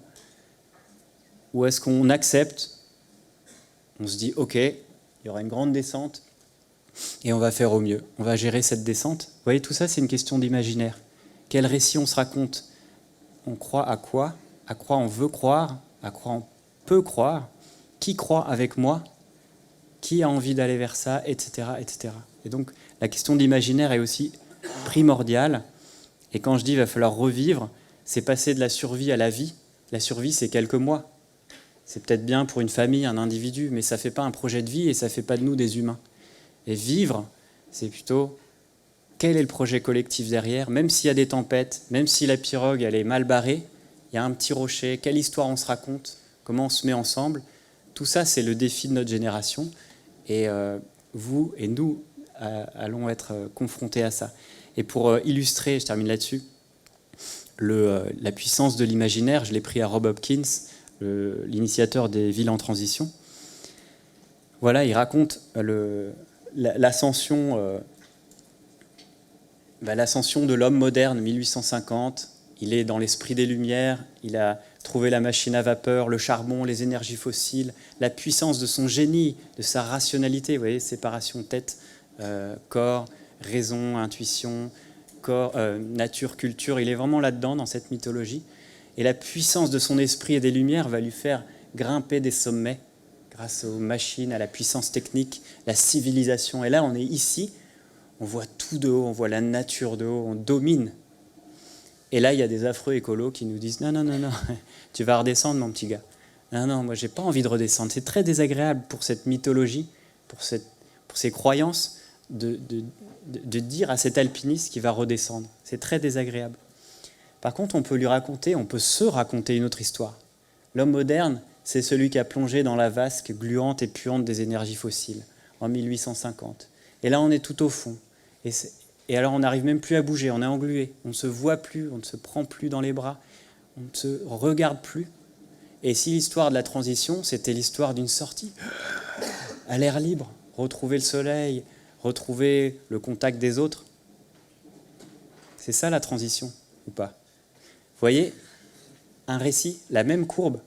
Ou est-ce qu'on accepte, on se dit, OK, il y aura une grande descente et on va faire au mieux, on va gérer cette descente? Vous voyez, tout ça, c'est une question d'imaginaire. Quel récit on se raconte? On croit à quoi on veut croire, à quoi on peut croire, qui croit avec moi, qui a envie d'aller vers ça, etc., etc. Et donc, la question de l'imaginaire est aussi primordiale. Et quand je dis qu'il va falloir revivre, c'est passer de la survie à la vie. La survie, c'est quelques mois. C'est peut-être bien pour une famille, un individu, mais ça ne fait pas un projet de vie et ça ne fait pas de nous des humains. Et vivre, c'est plutôt quel est le projet collectif derrière, même s'il y a des tempêtes, même si la pirogue elle est mal barrée, il y a un petit rocher, quelle histoire on se raconte, comment on se met ensemble. Tout ça, c'est le défi de notre génération. Et vous et nous allons être confrontés à ça. Et pour illustrer, je termine là-dessus, la puissance de l'imaginaire, je l'ai pris à Rob Hopkins, l'initiateur des villes en transition. Voilà, il raconte l'ascension de l'homme moderne, 1850. Il est dans l'esprit des Lumières, il a trouvé la machine à vapeur, le charbon, les énergies fossiles, la puissance de son génie, de sa rationalité, vous voyez, séparation tête, corps, raison, intuition, corps, nature, culture, il est vraiment là-dedans, dans cette mythologie. Et la puissance de son esprit et des Lumières va lui faire grimper des sommets grâce aux machines, à la puissance technique, la civilisation. Et là, on est ici, on voit tout de haut, on voit la nature de haut, on domine. Et là, il y a des affreux écolos qui nous disent « Non, non, non, non, tu vas redescendre, mon petit gars. Non, non, moi, j'ai pas envie de redescendre. » C'est très désagréable pour cette mythologie, pour ces croyances, de dire à cet alpiniste qu'il va redescendre. C'est très désagréable. Par contre, on peut se raconter une autre histoire. L'homme moderne, c'est celui qui a plongé dans la vasque gluante et puante des énergies fossiles en 1850. Et là, on est tout au fond. Et alors, on n'arrive même plus à bouger, on est englué. On ne se voit plus, on ne se prend plus dans les bras, on ne se regarde plus. Et si l'histoire de la transition, c'était l'histoire d'une sortie à l'air libre, retrouver le soleil, retrouver le contact des autres, c'est ça la transition, ou pas? Vous voyez, un récit, la même courbe,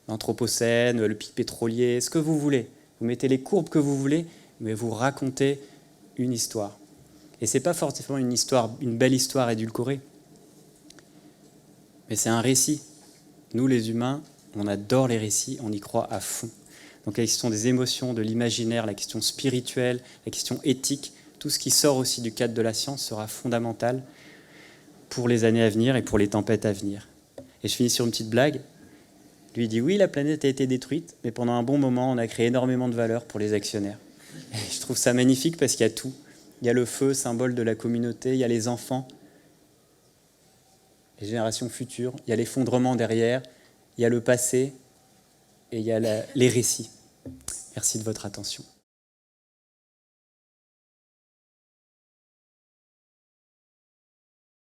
l'Anthropocène, le pic pétrolier, ce que vous voulez. Vous mettez les courbes que vous voulez, mais vous racontez une histoire. Et ce n'est pas forcément une belle histoire édulcorée, mais c'est un récit. Nous, les humains, on adore les récits, on y croit à fond. Donc la question des émotions, de l'imaginaire, la question spirituelle, la question éthique, tout ce qui sort aussi du cadre de la science sera fondamental pour les années à venir et pour les tempêtes à venir. Et je finis sur une petite blague. Lui dit oui, la planète a été détruite, mais pendant un bon moment, on a créé énormément de valeur pour les actionnaires. Et je trouve ça magnifique parce qu'il y a tout. Il y a le feu, symbole de la communauté, il y a les enfants, les générations futures, il y a l'effondrement derrière, il y a le passé et il y a les récits. Merci de votre attention.